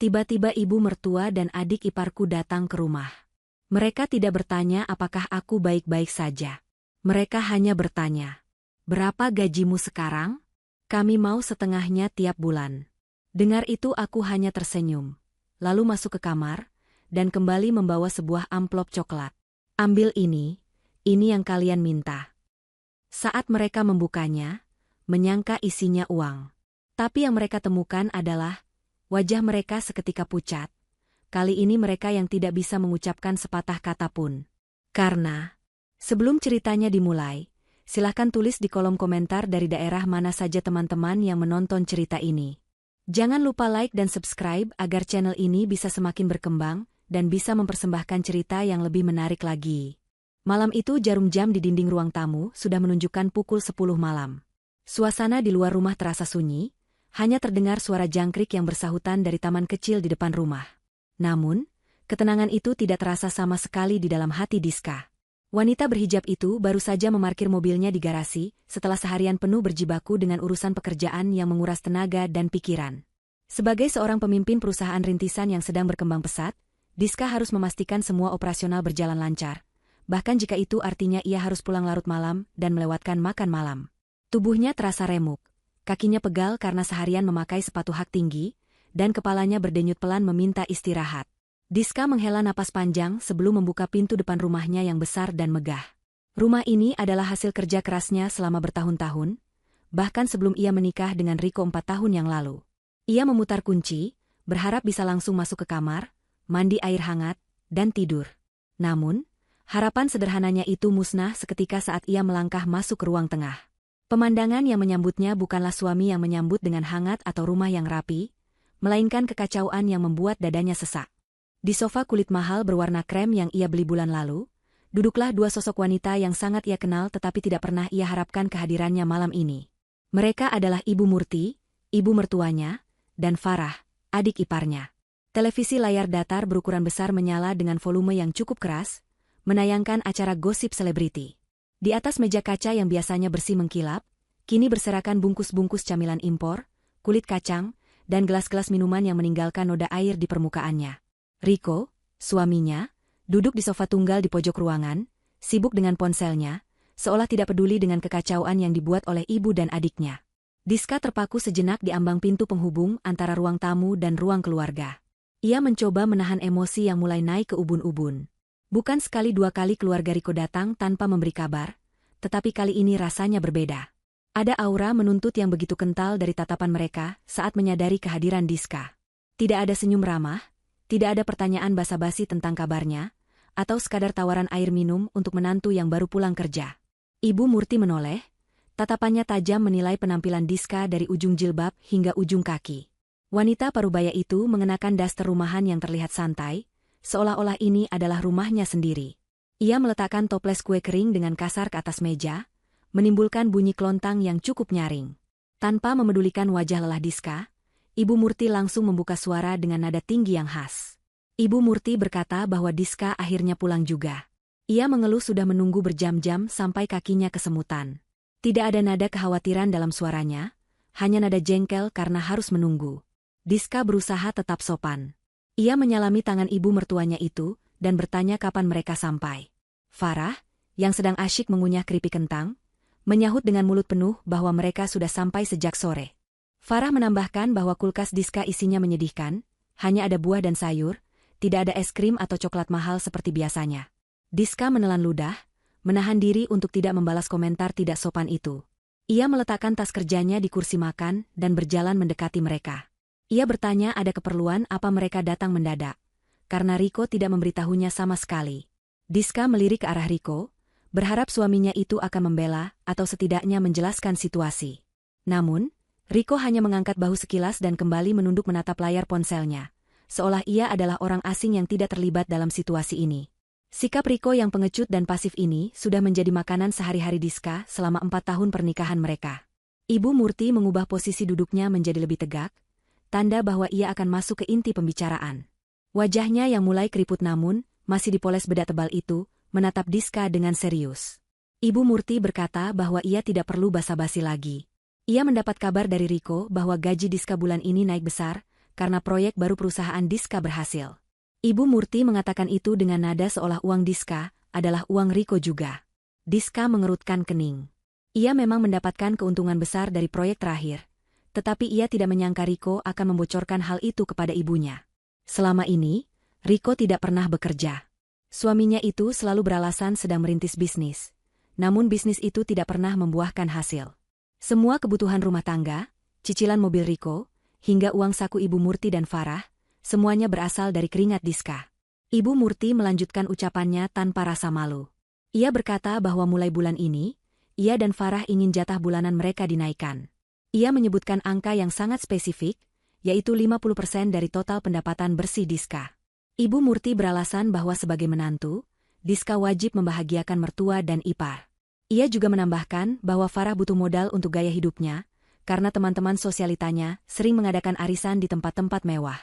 Tiba-tiba ibu mertua dan adik iparku datang ke rumah. Mereka tidak bertanya apakah aku baik-baik saja. Mereka hanya bertanya, "Berapa gajimu sekarang? Kami mau setengahnya tiap bulan." Dengar itu aku hanya tersenyum, lalu masuk ke kamar, dan kembali membawa sebuah amplop coklat. "Ambil ini yang kalian minta." Saat mereka membukanya, menyangka isinya uang. Tapi yang mereka temukan adalah wajah mereka seketika pucat. Kali ini mereka yang tidak bisa mengucapkan sepatah kata pun. Karena, sebelum ceritanya dimulai, silahkan tulis di kolom komentar dari daerah mana saja teman-teman yang menonton cerita ini. Jangan lupa like dan subscribe agar channel ini bisa semakin berkembang dan bisa mempersembahkan cerita yang lebih menarik lagi. Malam itu jarum jam di dinding ruang tamu sudah menunjukkan pukul 10 malam. Suasana di luar rumah terasa sunyi, hanya terdengar suara jangkrik yang bersahutan dari taman kecil di depan rumah. Namun, ketenangan itu tidak terasa sama sekali di dalam hati Diska. Wanita berhijab itu baru saja memarkir mobilnya di garasi setelah seharian penuh berjibaku dengan urusan pekerjaan yang menguras tenaga dan pikiran. Sebagai seorang pemimpin perusahaan rintisan yang sedang berkembang pesat, Diska harus memastikan semua operasional berjalan lancar. Bahkan jika itu artinya ia harus pulang larut malam dan melewatkan makan malam. Tubuhnya terasa remuk. Kakinya pegal karena seharian memakai sepatu hak tinggi, dan kepalanya berdenyut pelan meminta istirahat. Diska menghela napas panjang sebelum membuka pintu depan rumahnya yang besar dan megah. Rumah ini adalah hasil kerja kerasnya selama bertahun-tahun, bahkan sebelum ia menikah dengan Riko 4 tahun yang lalu. Ia memutar kunci, berharap bisa langsung masuk ke kamar, mandi air hangat, dan tidur. Namun, harapan sederhananya itu musnah seketika saat ia melangkah masuk ke ruang tengah. Pemandangan yang menyambutnya bukanlah suami yang menyambut dengan hangat atau rumah yang rapi, melainkan kekacauan yang membuat dadanya sesak. Di sofa kulit mahal berwarna krem yang ia beli bulan lalu, duduklah dua sosok wanita yang sangat ia kenal tetapi tidak pernah ia harapkan kehadirannya malam ini. Mereka adalah Ibu Murti, ibu mertuanya, dan Farah, adik iparnya. Televisi layar datar berukuran besar menyala dengan volume yang cukup keras, menayangkan acara gosip selebriti. Di atas meja kaca yang biasanya bersih mengkilap, kini berserakan bungkus-bungkus camilan impor, kulit kacang, dan gelas-gelas minuman yang meninggalkan noda air di permukaannya. Riko, suaminya, duduk di sofa tunggal di pojok ruangan, sibuk dengan ponselnya, seolah tidak peduli dengan kekacauan yang dibuat oleh ibu dan adiknya. Diska terpaku sejenak di ambang pintu penghubung antara ruang tamu dan ruang keluarga. Ia mencoba menahan emosi yang mulai naik ke ubun-ubun. Bukan sekali dua kali keluarga Riko datang tanpa memberi kabar, tetapi kali ini rasanya berbeda. Ada aura menuntut yang begitu kental dari tatapan mereka saat menyadari kehadiran Diska. Tidak ada senyum ramah, tidak ada pertanyaan basa-basi tentang kabarnya, atau sekadar tawaran air minum untuk menantu yang baru pulang kerja. Ibu Murti menoleh, tatapannya tajam menilai penampilan Diska dari ujung jilbab hingga ujung kaki. Wanita parubaya itu mengenakan daster rumahan yang terlihat santai, seolah-olah ini adalah rumahnya sendiri. Ia meletakkan toples kue kering dengan kasar ke atas meja, menimbulkan bunyi klontang yang cukup nyaring. Tanpa memedulikan wajah lelah Diska, Ibu Murti langsung membuka suara dengan nada tinggi yang khas. Ibu Murti berkata bahwa Diska akhirnya pulang juga. Ia mengeluh sudah menunggu berjam-jam sampai kakinya kesemutan. Tidak ada nada kekhawatiran dalam suaranya, hanya nada jengkel karena harus menunggu. Diska berusaha tetap sopan. Ia menyalami tangan ibu mertuanya itu, dan bertanya kapan mereka sampai. Farah, yang sedang asyik mengunyah keripik kentang, menyahut dengan mulut penuh bahwa mereka sudah sampai sejak sore. Farah menambahkan bahwa kulkas Diska isinya menyedihkan, hanya ada buah dan sayur, tidak ada es krim atau coklat mahal seperti biasanya. Diska menelan ludah, menahan diri untuk tidak membalas komentar tidak sopan itu. Ia meletakkan tas kerjanya di kursi makan dan berjalan mendekati mereka. Ia bertanya ada keperluan apa mereka datang mendadak, karena Riko tidak memberitahunya sama sekali. Diska melirik ke arah Riko, berharap suaminya itu akan membela atau setidaknya menjelaskan situasi. Namun, Riko hanya mengangkat bahu sekilas dan kembali menunduk menatap layar ponselnya, seolah ia adalah orang asing yang tidak terlibat dalam situasi ini. Sikap Riko yang pengecut dan pasif ini sudah menjadi makanan sehari-hari Diska selama 4 tahun pernikahan mereka. Ibu Murti mengubah posisi duduknya menjadi lebih tegak, tanda bahwa ia akan masuk ke inti pembicaraan. Wajahnya yang mulai keriput namun masih dipoles bedak tebal itu, menatap Diska dengan serius. Ibu Murti berkata bahwa ia tidak perlu basa-basi lagi. Ia mendapat kabar dari Riko bahwa gaji Diska bulan ini naik besar, karena proyek baru perusahaan Diska berhasil. Ibu Murti mengatakan itu dengan nada seolah uang Diska adalah uang Riko juga. Diska mengerutkan kening. Ia memang mendapatkan keuntungan besar dari proyek terakhir, tetapi ia tidak menyangka Riko akan membocorkan hal itu kepada ibunya. Selama ini, Riko tidak pernah bekerja. Suaminya itu selalu beralasan sedang merintis bisnis. Namun bisnis itu tidak pernah membuahkan hasil. Semua kebutuhan rumah tangga, cicilan mobil Riko, hingga uang saku Ibu Murti dan Farah, semuanya berasal dari keringat Diska. Ibu Murti melanjutkan ucapannya tanpa rasa malu. Ia berkata bahwa mulai bulan ini, ia dan Farah ingin jatah bulanan mereka dinaikkan. Ia menyebutkan angka yang sangat spesifik, yaitu 50% dari total pendapatan bersih Diska. Ibu Murti beralasan bahwa sebagai menantu, Diska wajib membahagiakan mertua dan ipar. Ia juga menambahkan bahwa Farah butuh modal untuk gaya hidupnya, karena teman-teman sosialitanya sering mengadakan arisan di tempat-tempat mewah.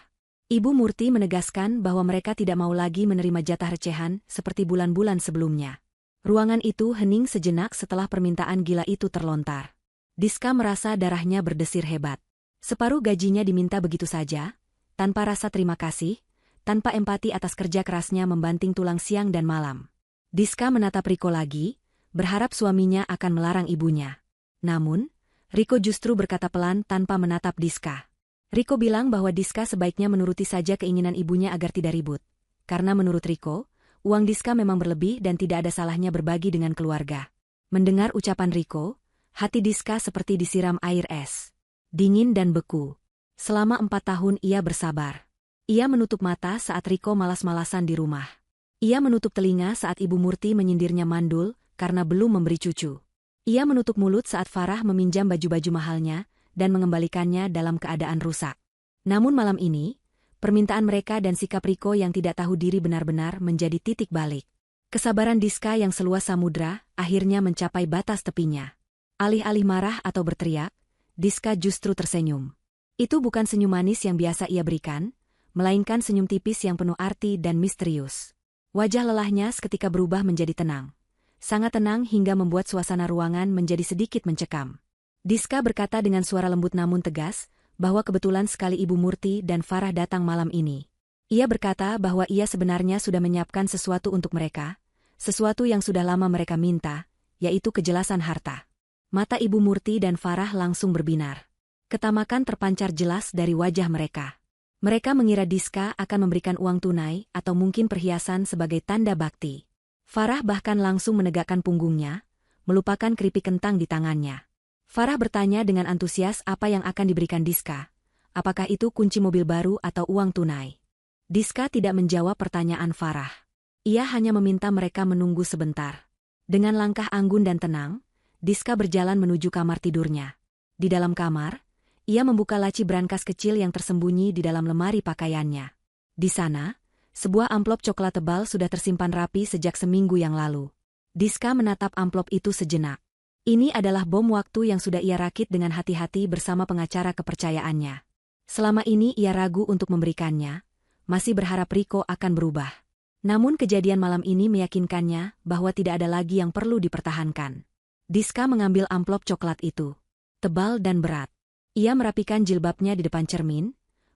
Ibu Murti menegaskan bahwa mereka tidak mau lagi menerima jatah recehan seperti bulan-bulan sebelumnya. Ruangan itu hening sejenak setelah permintaan gila itu terlontar. Diska merasa darahnya berdesir hebat. Separuh gajinya diminta begitu saja, tanpa rasa terima kasih, tanpa empati atas kerja kerasnya membanting tulang siang dan malam. Diska menatap Riko lagi, berharap suaminya akan melarang ibunya. Namun, Riko justru berkata pelan tanpa menatap Diska. Riko bilang bahwa Diska sebaiknya menuruti saja keinginan ibunya agar tidak ribut. Karena menurut Riko, uang Diska memang berlebih dan tidak ada salahnya berbagi dengan keluarga. Mendengar ucapan Riko, hati Diska seperti disiram air es. Dingin dan beku. Selama 4 tahun ia bersabar. Ia menutup mata saat Riko malas-malasan di rumah. Ia menutup telinga saat Ibu Murti menyindirnya mandul karena belum memberi cucu. Ia menutup mulut saat Farah meminjam baju-baju mahalnya dan mengembalikannya dalam keadaan rusak. Namun malam ini, permintaan mereka dan sikap Riko yang tidak tahu diri benar-benar menjadi titik balik. Kesabaran Diska yang seluas samudra akhirnya mencapai batas tepinya. Alih-alih marah atau berteriak, Diska justru tersenyum. Itu bukan senyum manis yang biasa ia berikan, melainkan senyum tipis yang penuh arti dan misterius. Wajah lelahnya seketika berubah menjadi tenang. Sangat tenang hingga membuat suasana ruangan menjadi sedikit mencekam. Diska berkata dengan suara lembut namun tegas, bahwa kebetulan sekali Ibu Murti dan Farah datang malam ini. Ia berkata bahwa ia sebenarnya sudah menyiapkan sesuatu untuk mereka, sesuatu yang sudah lama mereka minta, yaitu kejelasan harta. Mata Ibu Murti dan Farah langsung berbinar. Ketamakan terpancar jelas dari wajah mereka. Mereka mengira Diska akan memberikan uang tunai atau mungkin perhiasan sebagai tanda bakti. Farah bahkan langsung menegakkan punggungnya, melupakan keripik kentang di tangannya. Farah bertanya dengan antusias apa yang akan diberikan Diska. Apakah itu kunci mobil baru atau uang tunai? Diska tidak menjawab pertanyaan Farah. Ia hanya meminta mereka menunggu sebentar. Dengan langkah anggun dan tenang, Diska berjalan menuju kamar tidurnya. Di dalam kamar, ia membuka laci brankas kecil yang tersembunyi di dalam lemari pakaiannya. Di sana, sebuah amplop coklat tebal sudah tersimpan rapi sejak seminggu yang lalu. Diska menatap amplop itu sejenak. Ini adalah bom waktu yang sudah ia rakit dengan hati-hati bersama pengacara kepercayaannya. Selama ini ia ragu untuk memberikannya, masih berharap Riko akan berubah. Namun kejadian malam ini meyakinkannya bahwa tidak ada lagi yang perlu dipertahankan. Diska mengambil amplop coklat itu. Tebal dan berat. Ia merapikan jilbabnya di depan cermin,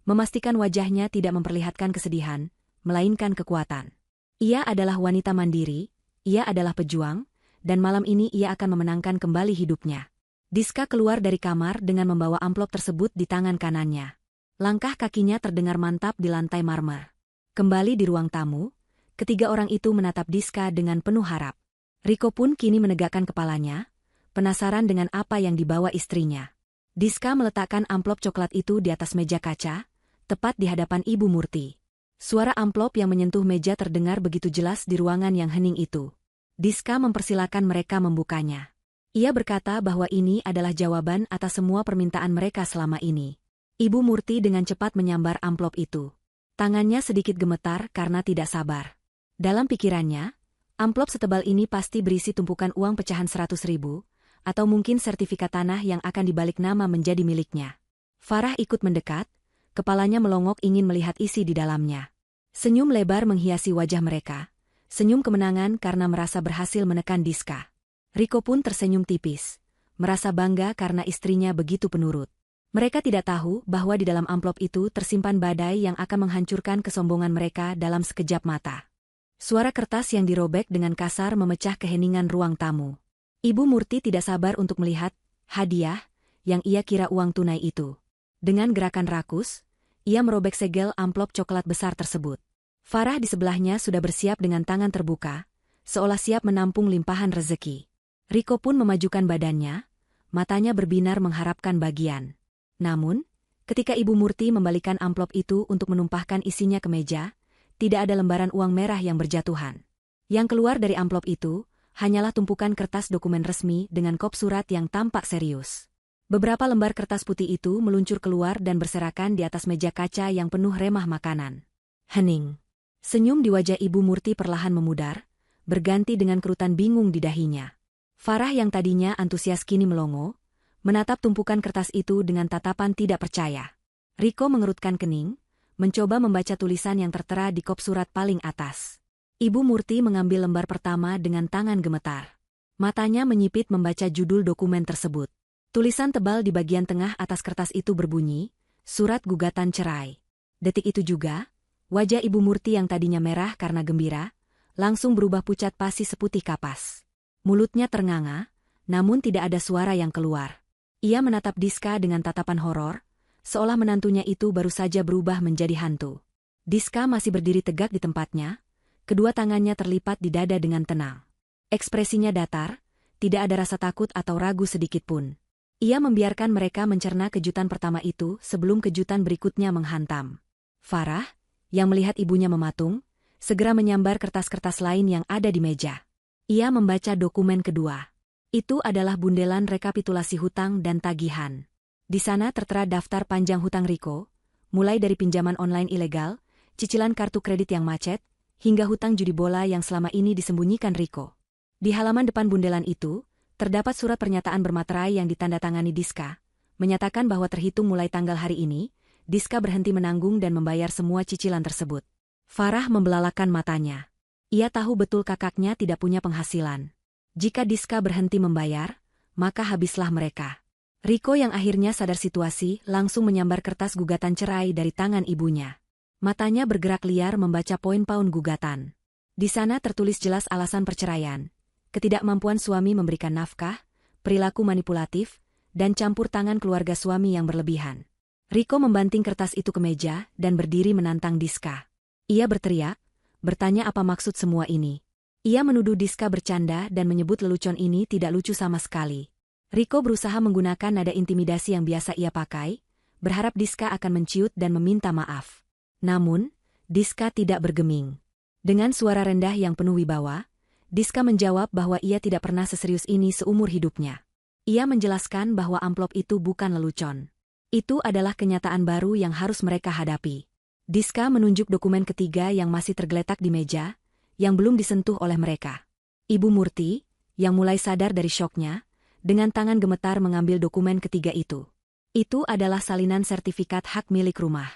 memastikan wajahnya tidak memperlihatkan kesedihan, melainkan kekuatan. Ia adalah wanita mandiri, ia adalah pejuang, dan malam ini ia akan memenangkan kembali hidupnya. Diska keluar dari kamar dengan membawa amplop tersebut di tangan kanannya. Langkah kakinya terdengar mantap di lantai marmer. Kembali di ruang tamu, ketiga orang itu menatap Diska dengan penuh harap. Riko pun kini menegakkan kepalanya, penasaran dengan apa yang dibawa istrinya. Diska meletakkan amplop coklat itu di atas meja kaca, tepat di hadapan Ibu Murti. Suara amplop yang menyentuh meja terdengar begitu jelas di ruangan yang hening itu. Diska mempersilakan mereka membukanya. Ia berkata bahwa ini adalah jawaban atas semua permintaan mereka selama ini. Ibu Murti dengan cepat menyambar amplop itu. Tangannya sedikit gemetar karena tidak sabar. Dalam pikirannya, amplop setebal ini pasti berisi tumpukan uang pecahan 100.000, atau mungkin sertifikat tanah yang akan dibalik nama menjadi miliknya. Farah ikut mendekat, kepalanya melongok ingin melihat isi di dalamnya. Senyum lebar menghiasi wajah mereka. Senyum kemenangan karena merasa berhasil menekan Diska. Riko pun tersenyum tipis, merasa bangga karena istrinya begitu penurut. Mereka tidak tahu bahwa di dalam amplop itu tersimpan badai yang akan menghancurkan kesombongan mereka dalam sekejap mata. Suara kertas yang dirobek dengan kasar memecah keheningan ruang tamu. Ibu Murti tidak sabar untuk melihat hadiah yang ia kira uang tunai itu. Dengan gerakan rakus, ia merobek segel amplop coklat besar tersebut. Farah di sebelahnya sudah bersiap dengan tangan terbuka, seolah siap menampung limpahan rezeki. Riko pun memajukan badannya, matanya berbinar mengharapkan bagian. Namun, ketika Ibu Murti membalikan amplop itu untuk menumpahkan isinya ke meja, tidak ada lembaran uang merah yang berjatuhan. Yang keluar dari amplop itu hanyalah tumpukan kertas dokumen resmi dengan kop surat yang tampak serius. Beberapa lembar kertas putih itu meluncur keluar dan berserakan di atas meja kaca yang penuh remah makanan. Hening. Senyum di wajah Ibu Murti perlahan memudar, berganti dengan kerutan bingung di dahinya. Farah yang tadinya antusias kini melongo, menatap tumpukan kertas itu dengan tatapan tidak percaya. Riko mengerutkan kening, mencoba membaca tulisan yang tertera di kop surat paling atas. Ibu Murti mengambil lembar pertama dengan tangan gemetar. Matanya menyipit membaca judul dokumen tersebut. Tulisan tebal di bagian tengah atas kertas itu berbunyi, "Surat gugatan cerai." Detik itu juga, wajah Ibu Murti yang tadinya merah karena gembira, langsung berubah pucat pasi seputih kapas. Mulutnya ternganga, namun tidak ada suara yang keluar. Ia menatap Diska dengan tatapan horor, seolah menantunya itu baru saja berubah menjadi hantu. Diska masih berdiri tegak di tempatnya, kedua tangannya terlipat di dada dengan tenang. Ekspresinya datar, tidak ada rasa takut atau ragu sedikit pun. Ia membiarkan mereka mencerna kejutan pertama itu sebelum kejutan berikutnya menghantam. Farah, yang melihat ibunya mematung, segera menyambar kertas-kertas lain yang ada di meja. Ia membaca dokumen kedua. Itu adalah bundelan rekapitulasi hutang dan tagihan. Di sana tertera daftar panjang hutang Riko, mulai dari pinjaman online ilegal, cicilan kartu kredit yang macet, hingga hutang judi bola yang selama ini disembunyikan Riko. Di halaman depan bundelan itu, terdapat surat pernyataan bermaterai yang ditandatangani Diska, menyatakan bahwa terhitung mulai tanggal hari ini, Diska berhenti menanggung dan membayar semua cicilan tersebut. Farah membelalakan matanya. Ia tahu betul kakaknya tidak punya penghasilan. Jika Diska berhenti membayar, maka habislah mereka. Riko yang akhirnya sadar situasi langsung menyambar kertas gugatan cerai dari tangan ibunya. Matanya bergerak liar membaca poin-poin gugatan. Di sana tertulis jelas alasan perceraian, ketidakmampuan suami memberikan nafkah, perilaku manipulatif, dan campur tangan keluarga suami yang berlebihan. Riko membanting kertas itu ke meja dan berdiri menantang Diska. Ia berteriak, bertanya apa maksud semua ini. Ia menuduh Diska bercanda dan menyebut lelucon ini tidak lucu sama sekali. Riko berusaha menggunakan nada intimidasi yang biasa ia pakai, berharap Diska akan menciut dan meminta maaf. Namun, Diska tidak bergeming. Dengan suara rendah yang penuh wibawa, Diska menjawab bahwa ia tidak pernah seserius ini seumur hidupnya. Ia menjelaskan bahwa amplop itu bukan lelucon. Itu adalah kenyataan baru yang harus mereka hadapi. Diska menunjuk dokumen ketiga yang masih tergeletak di meja, yang belum disentuh oleh mereka. Ibu Murti, yang mulai sadar dari syoknya, dengan tangan gemetar mengambil dokumen ketiga itu. Itu adalah salinan sertifikat hak milik rumah.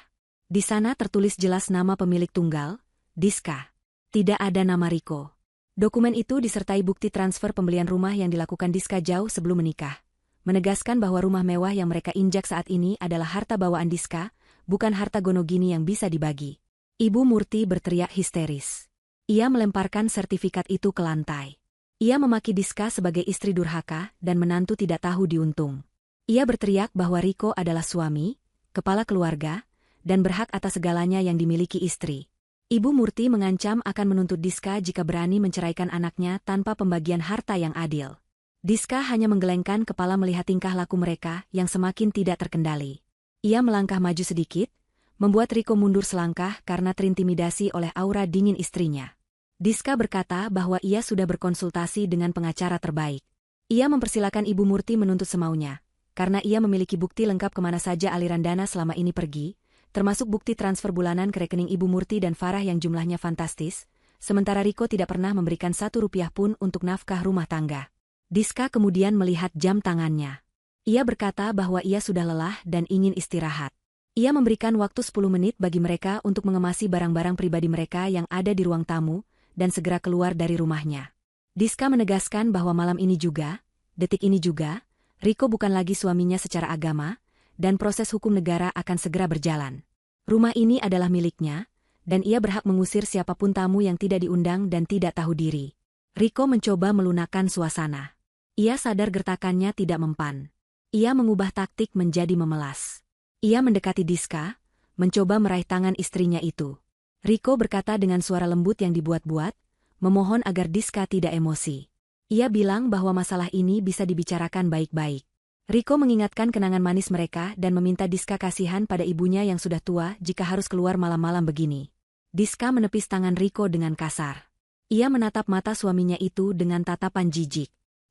Di sana tertulis jelas nama pemilik tunggal, Diska. Tidak ada nama Riko. Dokumen itu disertai bukti transfer pembelian rumah yang dilakukan Diska jauh sebelum menikah, menegaskan bahwa rumah mewah yang mereka injak saat ini adalah harta bawaan Diska, bukan harta gonogini yang bisa dibagi. Ibu Murti berteriak histeris. Ia melemparkan sertifikat itu ke lantai. Ia memaki Diska sebagai istri durhaka dan menantu tidak tahu diuntung. Ia berteriak bahwa Riko adalah suami, kepala keluarga, dan berhak atas segalanya yang dimiliki istri. Ibu Murti mengancam akan menuntut Diska jika berani menceraikan anaknya tanpa pembagian harta yang adil. Diska hanya menggelengkan kepala melihat tingkah laku mereka yang semakin tidak terkendali. Ia melangkah maju sedikit, membuat Riko mundur selangkah karena terintimidasi oleh aura dingin istrinya. Diska berkata bahwa ia sudah berkonsultasi dengan pengacara terbaik. Ia mempersilakan Ibu Murti menuntut semaunya, karena ia memiliki bukti lengkap kemana saja aliran dana selama ini pergi, termasuk bukti transfer bulanan ke rekening Ibu Murti dan Farah yang jumlahnya fantastis, sementara Riko tidak pernah memberikan 1 rupiah pun untuk nafkah rumah tangga. Diska kemudian melihat jam tangannya. Ia berkata bahwa ia sudah lelah dan ingin istirahat. Ia memberikan waktu 10 menit bagi mereka untuk mengemasi barang-barang pribadi mereka yang ada di ruang tamu, dan segera keluar dari rumahnya. Diska menegaskan bahwa malam ini juga, detik ini juga, Riko bukan lagi suaminya secara agama, dan proses hukum negara akan segera berjalan. Rumah ini adalah miliknya, dan ia berhak mengusir siapapun tamu yang tidak diundang dan tidak tahu diri. Riko mencoba melunakkan suasana. Ia sadar gertakannya tidak mempan. Ia mengubah taktik menjadi memelas. Ia mendekati Diska, mencoba meraih tangan istrinya itu. Riko berkata dengan suara lembut yang dibuat-buat, memohon agar Diska tidak emosi. Ia bilang bahwa masalah ini bisa dibicarakan baik-baik. Riko mengingatkan kenangan manis mereka dan meminta Diska kasihan pada ibunya yang sudah tua jika harus keluar malam-malam begini. Diska menepis tangan Riko dengan kasar. Ia menatap mata suaminya itu dengan tatapan jijik.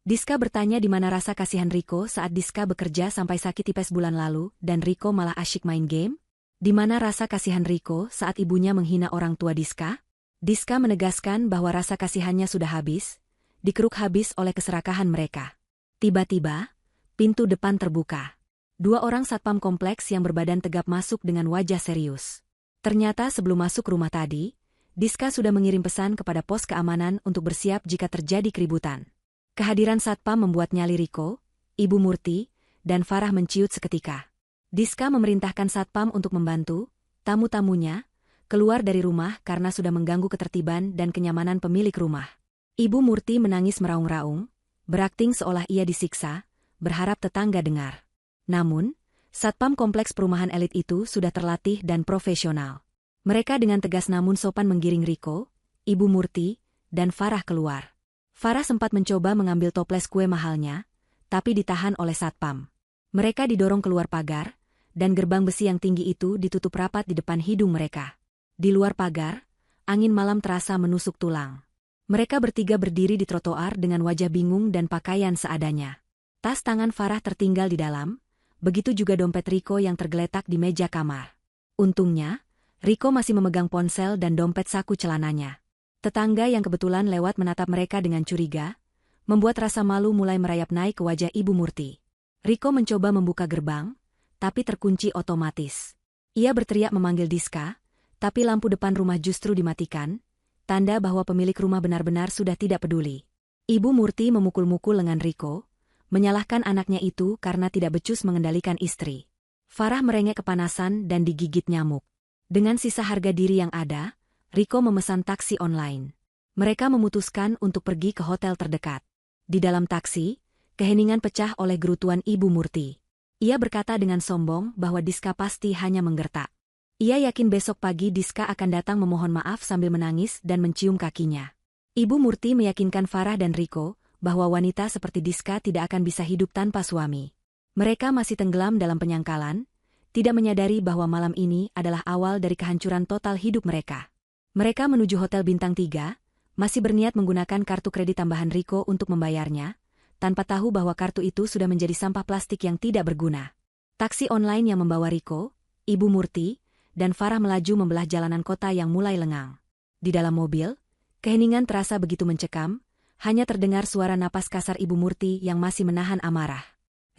Diska bertanya di mana rasa kasihan Riko saat Diska bekerja sampai sakit tipes bulan lalu dan Riko malah asyik main game? Di mana rasa kasihan Riko saat ibunya menghina orang tua Diska? Diska menegaskan bahwa rasa kasihannya sudah habis, dikeruk habis oleh keserakahan mereka. Tiba-tiba, pintu depan terbuka. 2 orang satpam kompleks yang berbadan tegap masuk dengan wajah serius. Ternyata sebelum masuk rumah tadi, Diska sudah mengirim pesan kepada pos keamanan untuk bersiap jika terjadi keributan. Kehadiran satpam membuat nyali Riko, Ibu Murti, dan Farah menciut seketika. Diska memerintahkan satpam untuk membantu tamu-tamunya keluar dari rumah karena sudah mengganggu ketertiban dan kenyamanan pemilik rumah. Ibu Murti menangis meraung-raung, berakting seolah ia disiksa, berharap tetangga dengar. Namun, satpam kompleks perumahan elit itu sudah terlatih dan profesional. Mereka dengan tegas namun sopan menggiring Riko, Ibu Murti, dan Farah keluar. Farah sempat mencoba mengambil toples kue mahalnya, tapi ditahan oleh satpam. Mereka didorong keluar pagar, dan gerbang besi yang tinggi itu ditutup rapat di depan hidung mereka. Di luar pagar, angin malam terasa menusuk tulang. Mereka bertiga berdiri di trotoar dengan wajah bingung dan pakaian seadanya. Tas tangan Farah tertinggal di dalam, begitu juga dompet Riko yang tergeletak di meja kamar. Untungnya, Riko masih memegang ponsel dan dompet saku celananya. Tetangga yang kebetulan lewat menatap mereka dengan curiga, membuat rasa malu mulai merayap naik ke wajah Ibu Murti. Riko mencoba membuka gerbang, tapi terkunci otomatis. Ia berteriak memanggil Diska, tapi lampu depan rumah justru dimatikan, tanda bahwa pemilik rumah benar-benar sudah tidak peduli. Ibu Murti memukul-mukul lengan Riko, menyalahkan anaknya itu karena tidak becus mengendalikan istri. Farah merengek kepanasan dan digigit nyamuk. Dengan sisa harga diri yang ada, Riko memesan taksi online. Mereka memutuskan untuk pergi ke hotel terdekat. Di dalam taksi, keheningan pecah oleh gerutuan Ibu Murti. Ia berkata dengan sombong bahwa Diska pasti hanya menggertak. Ia yakin besok pagi Diska akan datang memohon maaf sambil menangis dan mencium kakinya. Ibu Murti meyakinkan Farah dan Riko bahwa wanita seperti Diska tidak akan bisa hidup tanpa suami. Mereka masih tenggelam dalam penyangkalan, tidak menyadari bahwa malam ini adalah awal dari kehancuran total hidup mereka. Mereka menuju hotel bintang 3, masih berniat menggunakan kartu kredit tambahan Riko untuk membayarnya, tanpa tahu bahwa kartu itu sudah menjadi sampah plastik yang tidak berguna. Taksi online yang membawa Riko, Ibu Murti, dan Farah melaju membelah jalanan kota yang mulai lengang. Di dalam mobil, keheningan terasa begitu mencekam, hanya terdengar suara napas kasar Ibu Murti yang masih menahan amarah.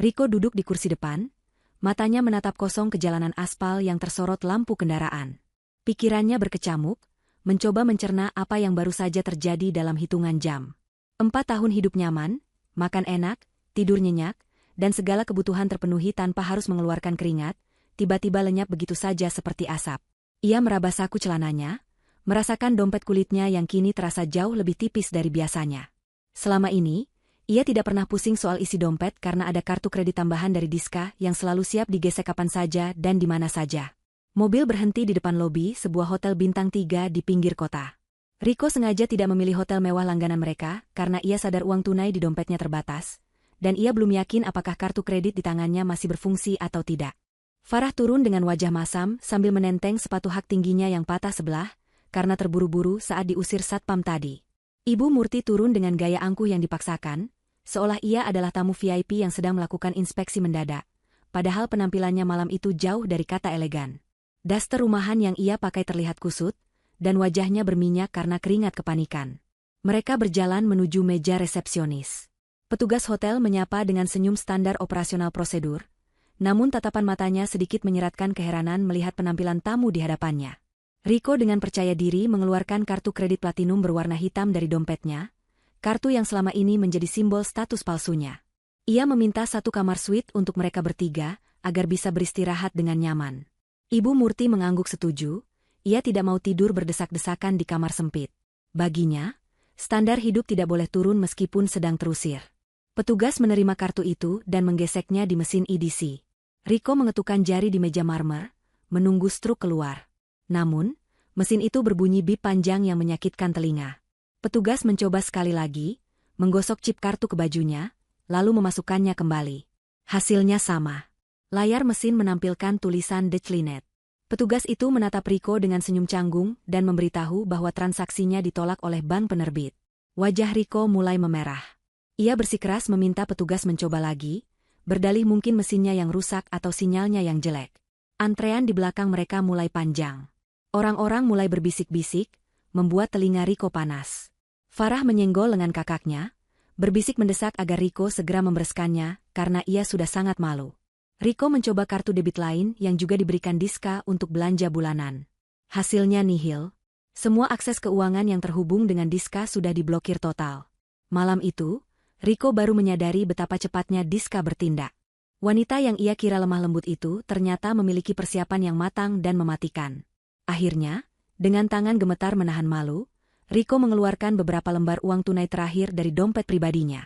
Riko duduk di kursi depan, matanya menatap kosong ke jalanan aspal yang tersorot lampu kendaraan. Pikirannya berkecamuk, mencoba mencerna apa yang baru saja terjadi dalam hitungan jam. 4 tahun hidup nyaman, makan enak, tidur nyenyak, dan segala kebutuhan terpenuhi tanpa harus mengeluarkan keringat, tiba-tiba lenyap begitu saja seperti asap. Ia meraba saku celananya, merasakan dompet kulitnya yang kini terasa jauh lebih tipis dari biasanya. Selama ini, ia tidak pernah pusing soal isi dompet karena ada kartu kredit tambahan dari Diska yang selalu siap digesek kapan saja dan di mana saja. Mobil berhenti di depan lobi sebuah hotel bintang 3 di pinggir kota. Riko sengaja tidak memilih hotel mewah langganan mereka karena ia sadar uang tunai di dompetnya terbatas, dan ia belum yakin apakah kartu kredit di tangannya masih berfungsi atau tidak. Farah turun dengan wajah masam sambil menenteng sepatu hak tingginya yang patah sebelah, karena terburu-buru saat diusir satpam tadi. Ibu Murti turun dengan gaya angkuh yang dipaksakan, seolah ia adalah tamu VIP yang sedang melakukan inspeksi mendadak, padahal penampilannya malam itu jauh dari kata elegan. Daster rumahan yang ia pakai terlihat kusut, dan wajahnya berminyak karena keringat kepanikan. Mereka berjalan menuju meja resepsionis. Petugas hotel menyapa dengan senyum standar operasional prosedur, namun tatapan matanya sedikit menyeratkan keheranan melihat penampilan tamu di hadapannya. Riko dengan percaya diri mengeluarkan kartu kredit platinum berwarna hitam dari dompetnya, kartu yang selama ini menjadi simbol status palsunya. Ia meminta 1 kamar suite untuk mereka bertiga, agar bisa beristirahat dengan nyaman. Ibu Murti mengangguk setuju, ia tidak mau tidur berdesak-desakan di kamar sempit. Baginya, standar hidup tidak boleh turun meskipun sedang terusir. Petugas menerima kartu itu dan menggeseknya di mesin EDC. Riko mengetukkan jari di meja marmer, menunggu struk keluar. Namun, mesin itu berbunyi bip panjang yang menyakitkan telinga. Petugas mencoba sekali lagi, menggosok chip kartu ke bajunya, lalu memasukkannya kembali. Hasilnya sama. Layar mesin menampilkan tulisan Declinet. Petugas itu menatap Riko dengan senyum canggung dan memberitahu bahwa transaksinya ditolak oleh bank penerbit. Wajah Riko mulai memerah. Ia bersikeras meminta petugas mencoba lagi, berdalih mungkin mesinnya yang rusak atau sinyalnya yang jelek. Antrean di belakang mereka mulai panjang. Orang-orang mulai berbisik-bisik, membuat telinga Riko panas. Farah menyenggol lengan kakaknya, berbisik mendesak agar Riko segera membereskannya, karena ia sudah sangat malu. Riko mencoba kartu debit lain yang juga diberikan Diska untuk belanja bulanan. Hasilnya nihil. Semua akses keuangan yang terhubung dengan Diska sudah diblokir total. Malam itu, Riko baru menyadari betapa cepatnya Diska bertindak. Wanita yang ia kira lemah lembut itu ternyata memiliki persiapan yang matang dan mematikan. Akhirnya, dengan tangan gemetar menahan malu, Riko mengeluarkan beberapa lembar uang tunai terakhir dari dompet pribadinya.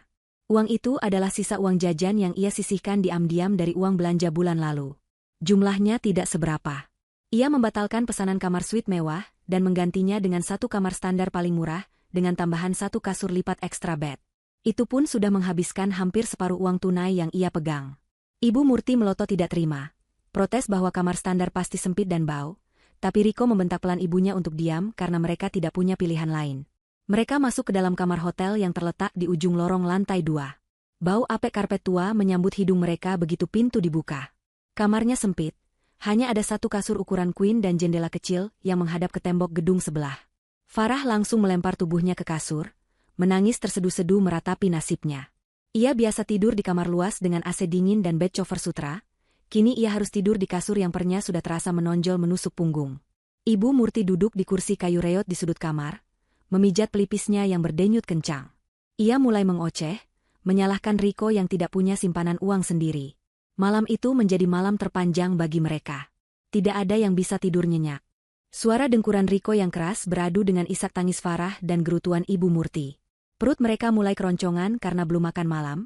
Uang itu adalah sisa uang jajan yang ia sisihkan diam-diam dari uang belanja bulan lalu. Jumlahnya tidak seberapa. Ia membatalkan pesanan kamar suite mewah dan menggantinya dengan satu kamar standar paling murah, dengan tambahan satu kasur lipat ekstra bed. Itu pun sudah menghabiskan hampir separuh uang tunai yang ia pegang. Ibu Murti melotot tidak terima, protes bahwa kamar standar pasti sempit dan bau, tapi Riko membentak pelan ibunya untuk diam karena mereka tidak punya pilihan lain. Mereka masuk ke dalam kamar hotel yang terletak di ujung lorong lantai 2. Bau apek karpet tua menyambut hidung mereka begitu pintu dibuka. Kamarnya sempit, hanya ada satu kasur ukuran queen dan jendela kecil yang menghadap ke tembok gedung sebelah. Farah langsung melempar tubuhnya ke kasur, menangis terseduh-seduh meratapi nasibnya. Ia biasa tidur di kamar luas dengan AC dingin dan bed cover sutra, kini ia harus tidur di kasur yang pernya sudah terasa menonjol menusuk punggung. Ibu Murti duduk di kursi kayu reot di sudut kamar, memijat pelipisnya yang berdenyut kencang. Ia mulai mengoceh, menyalahkan Riko yang tidak punya simpanan uang sendiri. Malam itu menjadi malam terpanjang bagi mereka. Tidak ada yang bisa tidur nyenyak. Suara dengkuran Riko yang keras beradu dengan isak tangis Farah dan gerutuan Ibu Murti. Perut mereka mulai keroncongan karena belum makan malam,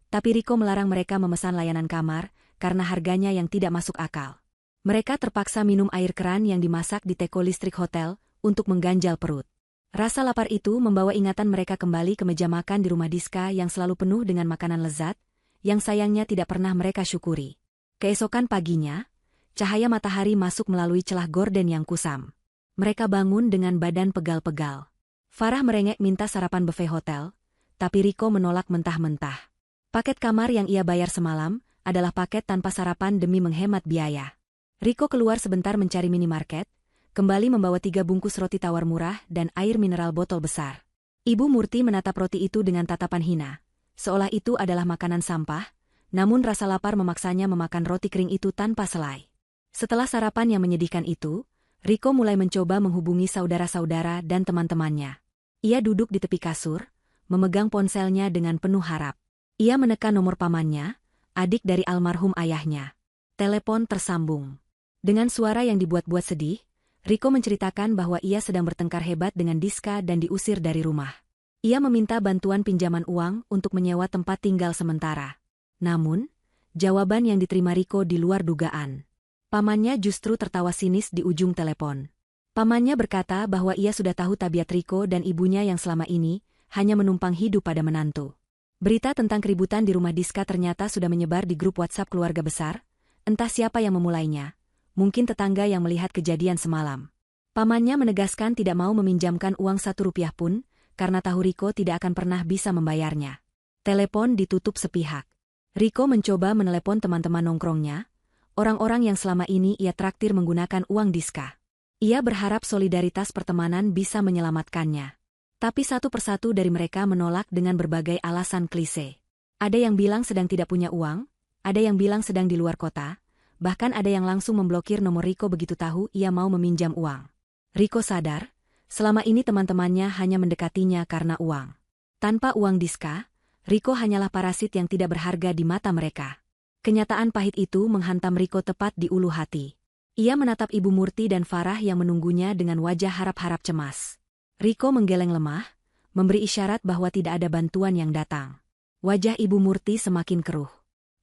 tapi Riko melarang mereka memesan layanan kamar, karena harganya yang tidak masuk akal. Mereka terpaksa minum air keran yang dimasak di teko listrik hotel, untuk mengganjal perut. Rasa lapar itu membawa ingatan mereka kembali ke meja makan di rumah Diska yang selalu penuh dengan makanan lezat, yang sayangnya tidak pernah mereka syukuri. Keesokan paginya, cahaya matahari masuk melalui celah gorden yang kusam. Mereka bangun dengan badan pegal-pegal. Farah merengek minta sarapan buffet hotel, tapi Riko menolak mentah-mentah. Paket kamar yang ia bayar semalam adalah paket tanpa sarapan demi menghemat biaya. Riko keluar sebentar mencari minimarket, kembali membawa 3 bungkus roti tawar murah dan air mineral botol besar. Ibu Murti menatap roti itu dengan tatapan hina, seolah itu adalah makanan sampah, namun rasa lapar memaksanya memakan roti kering itu tanpa selai. Setelah sarapan yang menyedihkan itu, Riko mulai mencoba menghubungi saudara-saudara dan teman-temannya. Ia duduk di tepi kasur, memegang ponselnya dengan penuh harap. Ia menekan nomor pamannya, adik dari almarhum ayahnya. Telepon tersambung. Dengan suara yang dibuat-buat sedih, Riko menceritakan bahwa ia sedang bertengkar hebat dengan Diska dan diusir dari rumah. Ia meminta bantuan pinjaman uang untuk menyewa tempat tinggal sementara. Namun, jawaban yang diterima Riko di luar dugaan. Pamannya justru tertawa sinis di ujung telepon. Pamannya berkata bahwa ia sudah tahu tabiat Riko dan ibunya yang selama ini hanya menumpang hidup pada menantu. Berita tentang keributan di rumah Diska ternyata sudah menyebar di grup WhatsApp keluarga besar, entah siapa yang memulainya, mungkin tetangga yang melihat kejadian semalam. Pamannya menegaskan tidak mau meminjamkan uang 1 rupiah pun, karena tahu Riko tidak akan pernah bisa membayarnya. Telepon ditutup sepihak. Riko mencoba menelepon teman-teman nongkrongnya, orang-orang yang selama ini ia traktir menggunakan uang Diska. Ia berharap solidaritas pertemanan bisa menyelamatkannya. Tapi satu persatu dari mereka menolak dengan berbagai alasan klise. Ada yang bilang sedang tidak punya uang, ada yang bilang sedang di luar kota, bahkan ada yang langsung memblokir nomor Riko begitu tahu ia mau meminjam uang. Riko sadar, selama ini teman-temannya hanya mendekatinya karena uang. Tanpa uang Diska, Riko hanyalah parasit yang tidak berharga di mata mereka. Kenyataan pahit itu menghantam Riko tepat di ulu hati. Ia menatap Ibu Murti dan Farah yang menunggunya dengan wajah harap-harap cemas. Riko menggeleng lemah, memberi isyarat bahwa tidak ada bantuan yang datang. Wajah Ibu Murti semakin keruh.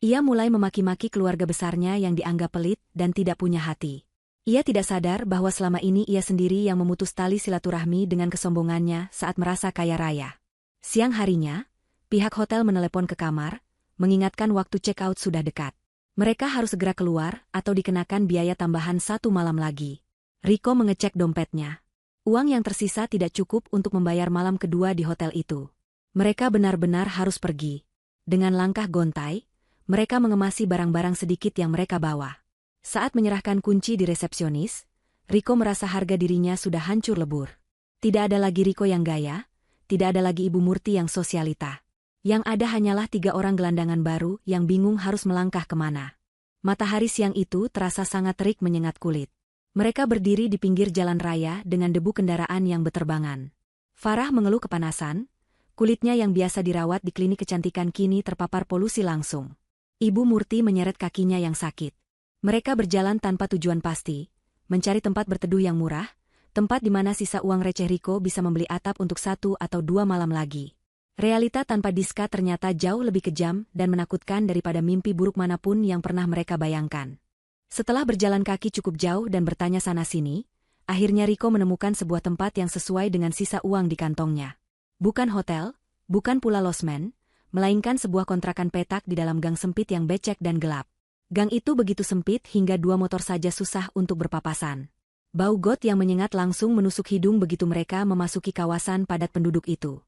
Ia mulai memaki-maki keluarga besarnya yang dianggap pelit dan tidak punya hati. Ia tidak sadar bahwa selama ini ia sendiri yang memutus tali silaturahmi dengan kesombongannya saat merasa kaya raya. Siang harinya, pihak hotel menelepon ke kamar, mengingatkan waktu check-out sudah dekat. Mereka harus segera keluar atau dikenakan biaya tambahan 1 malam lagi. Riko mengecek dompetnya. Uang yang tersisa tidak cukup untuk membayar malam kedua di hotel itu. Mereka benar-benar harus pergi. Dengan langkah gontai, mereka mengemasi barang-barang sedikit yang mereka bawa. Saat menyerahkan kunci di resepsionis, Riko merasa harga dirinya sudah hancur lebur. Tidak ada lagi Riko yang gaya, tidak ada lagi Ibu Murti yang sosialita. Yang ada hanyalah 3 orang gelandangan baru yang bingung harus melangkah kemana. Matahari siang itu terasa sangat terik menyengat kulit. Mereka berdiri di pinggir jalan raya dengan debu kendaraan yang beterbangan. Farah mengeluh kepanasan, kulitnya yang biasa dirawat di klinik kecantikan kini terpapar polusi langsung. Ibu Murti menyeret kakinya yang sakit. Mereka berjalan tanpa tujuan pasti, mencari tempat berteduh yang murah, tempat di mana sisa uang receh Riko bisa membeli atap untuk 1 atau 2 malam lagi. Realita tanpa Diska ternyata jauh lebih kejam dan menakutkan daripada mimpi buruk manapun yang pernah mereka bayangkan. Setelah berjalan kaki cukup jauh dan bertanya sana-sini, akhirnya Riko menemukan sebuah tempat yang sesuai dengan sisa uang di kantongnya. Bukan hotel, bukan pula losmen, melainkan sebuah kontrakan petak di dalam gang sempit yang becek dan gelap. Gang itu begitu sempit hingga 2 motor saja susah untuk berpapasan. Bau got yang menyengat langsung menusuk hidung begitu mereka memasuki kawasan padat penduduk itu.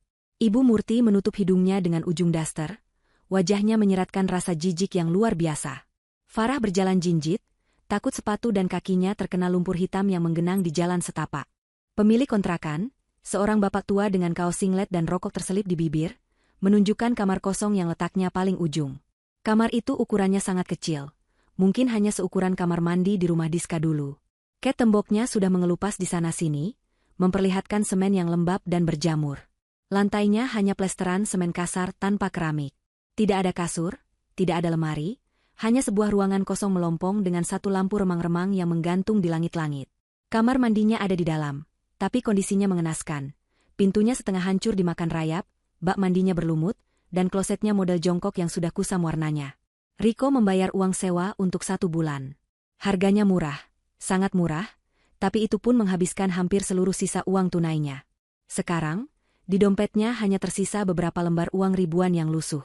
Ibu Murti menutup hidungnya dengan ujung daster, wajahnya menyeratkan rasa jijik yang luar biasa. Farah berjalan jinjit, takut sepatu dan kakinya terkena lumpur hitam yang menggenang di jalan setapak. Pemilik kontrakan, seorang bapak tua dengan kaos singlet dan rokok terselip di bibir, menunjukkan kamar kosong yang letaknya paling ujung. Kamar itu ukurannya sangat kecil, mungkin hanya seukuran kamar mandi di rumah Diska dulu. Ket temboknya sudah mengelupas di sana-sini, memperlihatkan semen yang lembab dan berjamur. Lantainya hanya plesteran semen kasar tanpa keramik. Tidak ada kasur, tidak ada lemari, hanya sebuah ruangan kosong melompong dengan 1 lampu remang-remang yang menggantung di langit-langit. Kamar mandinya ada di dalam, tapi kondisinya mengenaskan. Pintunya setengah hancur dimakan rayap, bak mandinya berlumut, dan klosetnya model jongkok yang sudah kusam warnanya. Riko membayar uang sewa untuk 1 bulan. Harganya murah, sangat murah, tapi itu pun menghabiskan hampir seluruh sisa uang tunainya. Sekarang, di dompetnya hanya tersisa beberapa lembar uang ribuan yang lusuh.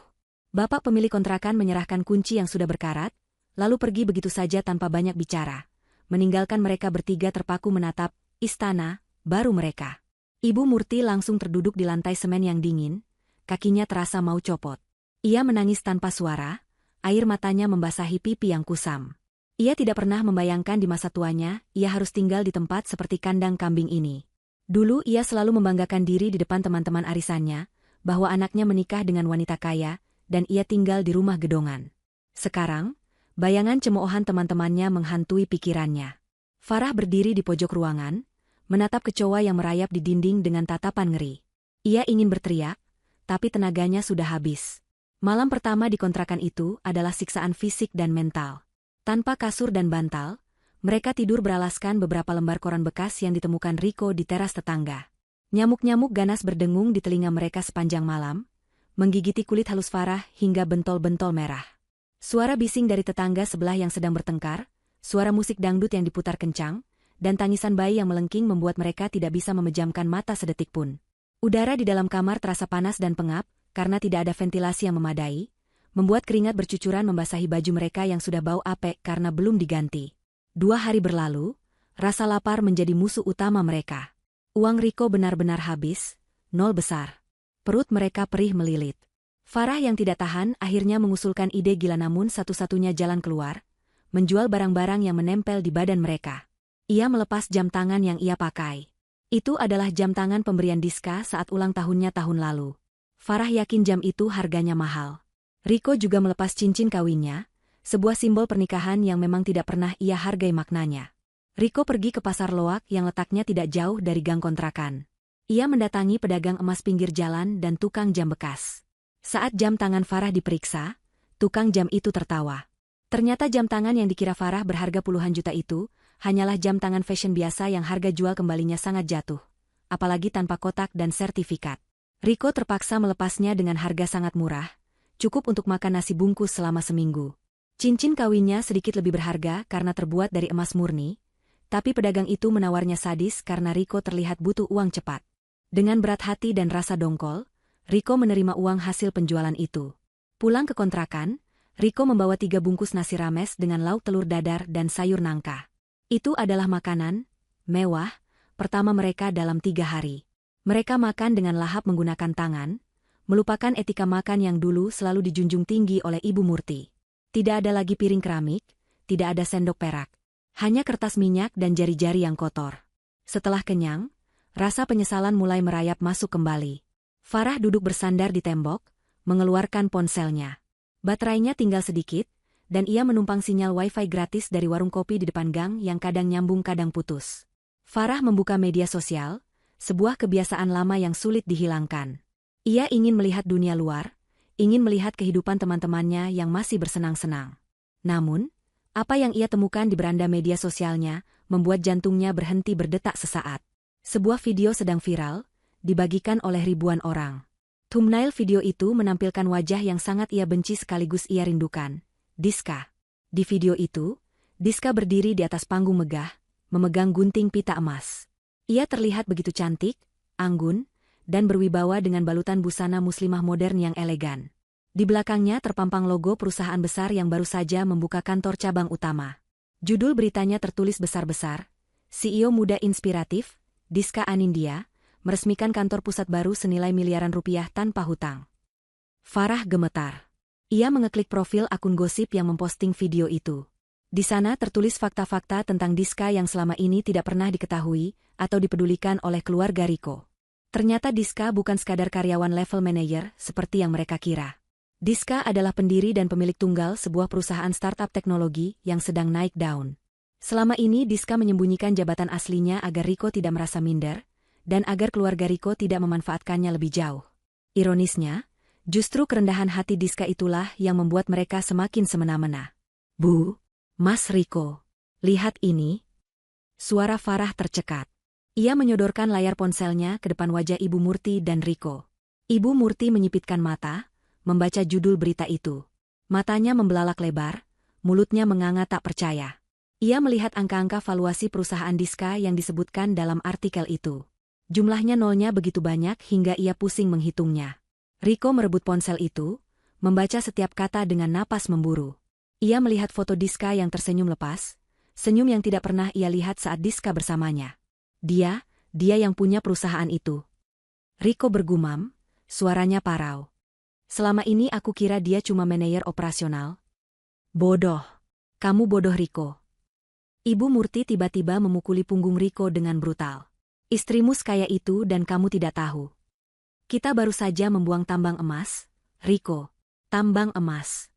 Bapak pemilik kontrakan menyerahkan kunci yang sudah berkarat, lalu pergi begitu saja tanpa banyak bicara, meninggalkan mereka bertiga terpaku menatap istana baru mereka. Ibu Murti langsung terduduk di lantai semen yang dingin, kakinya terasa mau copot. Ia menangis tanpa suara, air matanya membasahi pipi yang kusam. Ia tidak pernah membayangkan di masa tuanya, ia harus tinggal di tempat seperti kandang kambing ini. Dulu ia selalu membanggakan diri di depan teman-teman arisannya, bahwa anaknya menikah dengan wanita kaya, dan ia tinggal di rumah gedongan. Sekarang, bayangan cemoohan teman-temannya menghantui pikirannya. Farah berdiri di pojok ruangan, menatap kecoa yang merayap di dinding dengan tatapan ngeri. Ia ingin berteriak, tapi tenaganya sudah habis. Malam pertama di kontrakan itu adalah siksaan fisik dan mental. Tanpa kasur dan bantal, mereka tidur beralaskan beberapa lembar koran bekas yang ditemukan Riko di teras tetangga. Nyamuk-nyamuk ganas berdengung di telinga mereka sepanjang malam, menggigiti kulit halus Farah hingga bentol-bentol merah. Suara bising dari tetangga sebelah yang sedang bertengkar, suara musik dangdut yang diputar kencang, dan tangisan bayi yang melengking membuat mereka tidak bisa memejamkan mata sedetik pun. Udara di dalam kamar terasa panas dan pengap, karena tidak ada ventilasi yang memadai, membuat keringat bercucuran membasahi baju mereka yang sudah bau apek karena belum diganti. 2 hari berlalu, rasa lapar menjadi musuh utama mereka. Uang Riko benar-benar habis, 0 besar. Perut mereka perih melilit. Farah yang tidak tahan akhirnya mengusulkan ide gila namun satu-satunya jalan keluar, menjual barang-barang yang menempel di badan mereka. Ia melepas jam tangan yang ia pakai. Itu adalah jam tangan pemberian Diska saat ulang tahunnya tahun lalu. Farah yakin jam itu harganya mahal. Riko juga melepas cincin kawinnya, sebuah simbol pernikahan yang memang tidak pernah ia hargai maknanya. Riko pergi ke pasar loak yang letaknya tidak jauh dari gang kontrakan. Ia mendatangi pedagang emas pinggir jalan dan tukang jam bekas. Saat jam tangan Farah diperiksa, tukang jam itu tertawa. Ternyata jam tangan yang dikira Farah berharga puluhan juta itu, hanyalah jam tangan fashion biasa yang harga jual kembalinya sangat jatuh. Apalagi tanpa kotak dan sertifikat. Rico terpaksa melepasnya dengan harga sangat murah, cukup untuk makan nasi bungkus selama seminggu. Cincin kawinnya sedikit lebih berharga karena terbuat dari emas murni, tapi pedagang itu menawarnya sadis karena Rico terlihat butuh uang cepat. Dengan berat hati dan rasa dongkol, Rico menerima uang hasil penjualan itu. Pulang ke kontrakan, Rico membawa 3 bungkus nasi rames dengan lauk telur dadar dan sayur nangka. Itu adalah makanan mewah pertama mereka dalam 3 hari. Mereka makan dengan lahap menggunakan tangan, melupakan etika makan yang dulu selalu dijunjung tinggi oleh Ibu Murti. Tidak ada lagi piring keramik, tidak ada sendok perak. Hanya kertas minyak dan jari-jari yang kotor. Setelah kenyang, rasa penyesalan mulai merayap masuk kembali. Farah duduk bersandar di tembok, mengeluarkan ponselnya. Baterainya tinggal sedikit, dan ia menumpang sinyal wifi gratis dari warung kopi di depan gang yang kadang nyambung kadang putus. Farah membuka media sosial, sebuah kebiasaan lama yang sulit dihilangkan. Ia ingin melihat dunia luar, ingin melihat kehidupan teman-temannya yang masih bersenang-senang. Namun, apa yang ia temukan di beranda media sosialnya membuat jantungnya berhenti berdetak sesaat. Sebuah video sedang viral, dibagikan oleh ribuan orang. Thumbnail video itu menampilkan wajah yang sangat ia benci sekaligus ia rindukan, Diska. Di video itu, Diska berdiri di atas panggung megah, memegang gunting pita emas. Ia terlihat begitu cantik, anggun, dan berwibawa dengan balutan busana muslimah modern yang elegan. Di belakangnya terpampang logo perusahaan besar yang baru saja membuka kantor cabang utama. Judul beritanya tertulis besar-besar, CEO muda inspiratif, Diska Anindya, meresmikan kantor pusat baru senilai miliaran rupiah tanpa hutang. Farah gemetar. Ia mengeklik profil akun gosip yang memposting video itu. Di sana tertulis fakta-fakta tentang Diska yang selama ini tidak pernah diketahui atau dipedulikan oleh keluarga Rico. Ternyata Diska bukan sekadar karyawan level manajer seperti yang mereka kira. Diska adalah pendiri dan pemilik tunggal sebuah perusahaan startup teknologi yang sedang naik daun. Selama ini Diska menyembunyikan jabatan aslinya agar Rico tidak merasa minder, dan agar keluarga Rico tidak memanfaatkannya lebih jauh. Ironisnya, justru kerendahan hati Diska itulah yang membuat mereka semakin semena-mena. "Bu, Mas Rico, lihat ini." Suara Farah tercekat. Ia menyodorkan layar ponselnya ke depan wajah Ibu Murti dan Rico. Ibu Murti menyipitkan mata, membaca judul berita itu. Matanya membelalak lebar, mulutnya menganga tak percaya. Ia melihat angka-angka valuasi perusahaan Diska yang disebutkan dalam artikel itu. Jumlahnya nolnya begitu banyak hingga ia pusing menghitungnya. Rico merebut ponsel itu, membaca setiap kata dengan napas memburu. Ia melihat foto Diska yang tersenyum lepas, senyum yang tidak pernah ia lihat saat Diska bersamanya. Dia yang punya perusahaan itu. Rico bergumam, suaranya parau. "Selama ini aku kira dia cuma manajer operasional." "Bodoh. Kamu bodoh, Rico." Ibu Murti tiba-tiba memukuli punggung Rico dengan brutal. "Istrimu sekaya itu dan kamu tidak tahu. Kita baru saja membuang tambang emas, Rico. Tambang emas."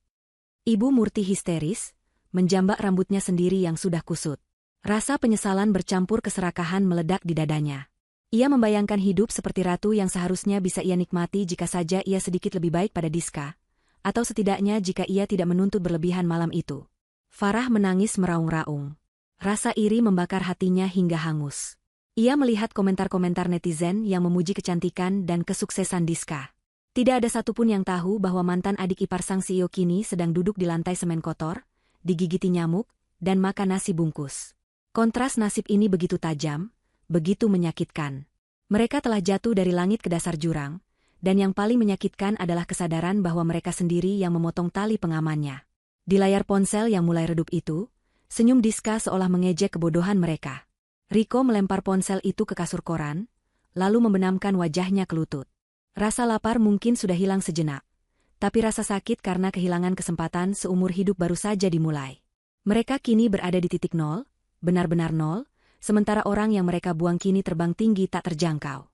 Ibu Murti histeris, menjambak rambutnya sendiri yang sudah kusut. Rasa penyesalan bercampur keserakahan meledak di dadanya. Ia membayangkan hidup seperti ratu yang seharusnya bisa ia nikmati jika saja ia sedikit lebih baik pada Diska, atau setidaknya jika ia tidak menuntut berlebihan malam itu. Farah menangis meraung-raung. Rasa iri membakar hatinya hingga hangus. Ia melihat komentar-komentar netizen yang memuji kecantikan dan kesuksesan Diska. Tidak ada satupun yang tahu bahwa mantan adik ipar sang CEO kini sedang duduk di lantai semen kotor, digigiti nyamuk, dan makan nasi bungkus. Kontras nasib ini begitu tajam, begitu menyakitkan. Mereka telah jatuh dari langit ke dasar jurang, dan yang paling menyakitkan adalah kesadaran bahwa mereka sendiri yang memotong tali pengamannya. Di layar ponsel yang mulai redup itu, senyum Diska seolah mengejek kebodohan mereka. Rico melempar ponsel itu ke kasur koran, lalu membenamkan wajahnya ke lutut. Rasa lapar mungkin sudah hilang sejenak, tapi rasa sakit karena kehilangan kesempatan seumur hidup baru saja dimulai. Mereka kini berada di titik nol, benar-benar nol, sementara orang yang mereka buang kini terbang tinggi tak terjangkau.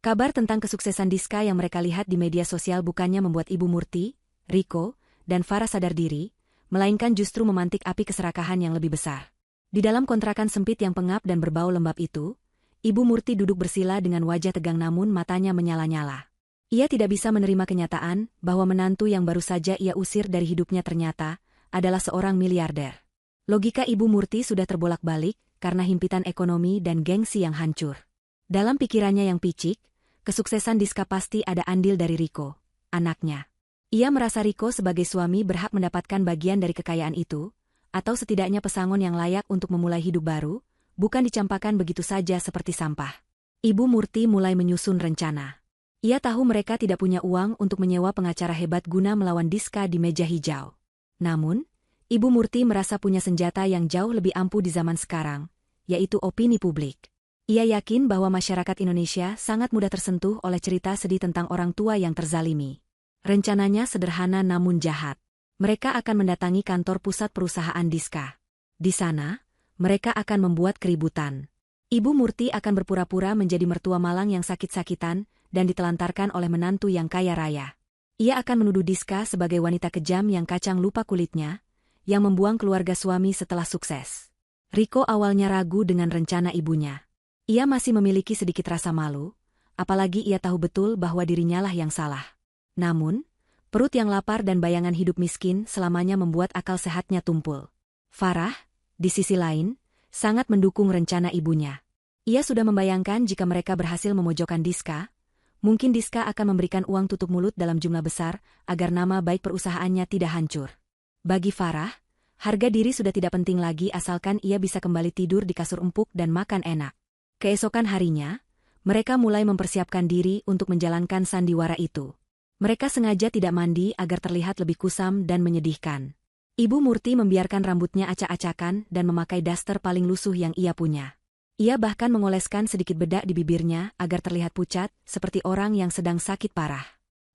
Kabar tentang kesuksesan Diska yang mereka lihat di media sosial bukannya membuat Ibu Murti, Rico, dan Farah sadar diri, melainkan justru memantik api keserakahan yang lebih besar. Di dalam kontrakan sempit yang pengap dan berbau lembab itu, Ibu Murti duduk bersila dengan wajah tegang namun matanya menyala-nyala. Ia tidak bisa menerima kenyataan bahwa menantu yang baru saja ia usir dari hidupnya ternyata adalah seorang miliarder. Logika Ibu Murti sudah terbolak-balik karena himpitan ekonomi dan gengsi yang hancur. Dalam pikirannya yang picik, kesuksesan Diska pasti ada andil dari Riko, anaknya. Ia merasa Riko sebagai suami berhak mendapatkan bagian dari kekayaan itu, atau setidaknya pesangon yang layak untuk memulai hidup baru, bukan dicampakkan begitu saja seperti sampah. Ibu Murti mulai menyusun rencana. Ia tahu mereka tidak punya uang untuk menyewa pengacara hebat guna melawan Diska di meja hijau. Namun, Ibu Murti merasa punya senjata yang jauh lebih ampuh di zaman sekarang, yaitu opini publik. Ia yakin bahwa masyarakat Indonesia sangat mudah tersentuh oleh cerita sedih tentang orang tua yang terzalimi. Rencananya sederhana namun jahat. Mereka akan mendatangi kantor pusat perusahaan Diska. Di sana, mereka akan membuat keributan. Ibu Murti akan berpura-pura menjadi mertua malang yang sakit-sakitan dan ditelantarkan oleh menantu yang kaya raya. Ia akan menuduh Diska sebagai wanita kejam yang kacang lupa kulitnya, yang membuang keluarga suami setelah sukses. Riko awalnya ragu dengan rencana ibunya. Ia masih memiliki sedikit rasa malu, apalagi ia tahu betul bahwa dirinya lah yang salah. Namun, perut yang lapar dan bayangan hidup miskin selamanya membuat akal sehatnya tumpul. Farah, di sisi lain, sangat mendukung rencana ibunya. Ia sudah membayangkan jika mereka berhasil memojokkan Diska, mungkin Diska akan memberikan uang tutup mulut dalam jumlah besar agar nama baik perusahaannya tidak hancur. Bagi Farah, harga diri sudah tidak penting lagi asalkan ia bisa kembali tidur di kasur empuk dan makan enak. Keesokan harinya, mereka mulai mempersiapkan diri untuk menjalankan sandiwara itu. Mereka sengaja tidak mandi agar terlihat lebih kusam dan menyedihkan. Ibu Murti membiarkan rambutnya acak-acakan dan memakai daster paling lusuh yang ia punya. Ia bahkan mengoleskan sedikit bedak di bibirnya agar terlihat pucat, seperti orang yang sedang sakit parah.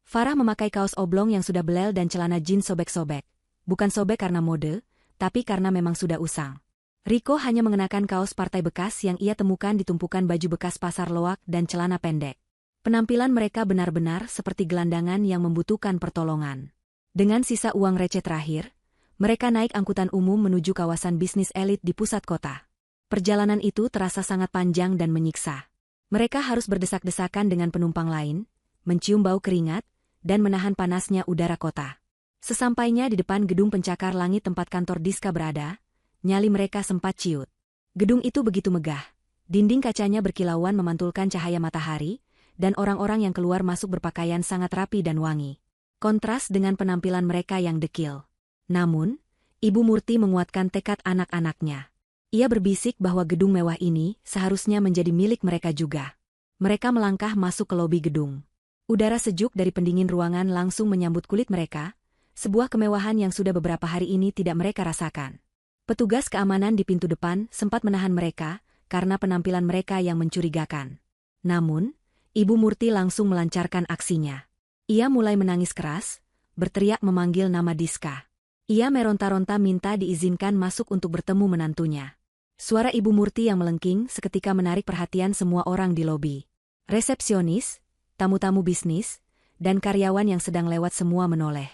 Farah memakai kaos oblong yang sudah belel dan celana jeans sobek-sobek. Bukan sobek karena mode, tapi karena memang sudah usang. Riko hanya mengenakan kaos partai bekas yang ia temukan di tumpukan baju bekas pasar loak dan celana pendek. Penampilan mereka benar-benar seperti gelandangan yang membutuhkan pertolongan. Dengan sisa uang receh terakhir, mereka naik angkutan umum menuju kawasan bisnis elit di pusat kota. Perjalanan itu terasa sangat panjang dan menyiksa. Mereka harus berdesak-desakan dengan penumpang lain, mencium bau keringat, dan menahan panasnya udara kota. Sesampainya di depan gedung pencakar langit tempat kantor Diska berada, nyali mereka sempat ciut. Gedung itu begitu megah. Dinding kacanya berkilauan memantulkan cahaya matahari, dan orang-orang yang keluar masuk berpakaian sangat rapi dan wangi. Kontras dengan penampilan mereka yang dekil. Namun, Ibu Murti menguatkan tekad anak-anaknya. Ia berbisik bahwa gedung mewah ini seharusnya menjadi milik mereka juga. Mereka melangkah masuk ke lobi gedung. Udara sejuk dari pendingin ruangan langsung menyambut kulit mereka, sebuah kemewahan yang sudah beberapa hari ini tidak mereka rasakan. Petugas keamanan di pintu depan sempat menahan mereka karena penampilan mereka yang mencurigakan. Namun, Ibu Murti langsung melancarkan aksinya. Ia mulai menangis keras, berteriak memanggil nama Diska. Ia meronta-ronta minta diizinkan masuk untuk bertemu menantunya. Suara Ibu Murti yang melengking seketika menarik perhatian semua orang di lobi. Resepsionis, tamu-tamu bisnis, dan karyawan yang sedang lewat semua menoleh.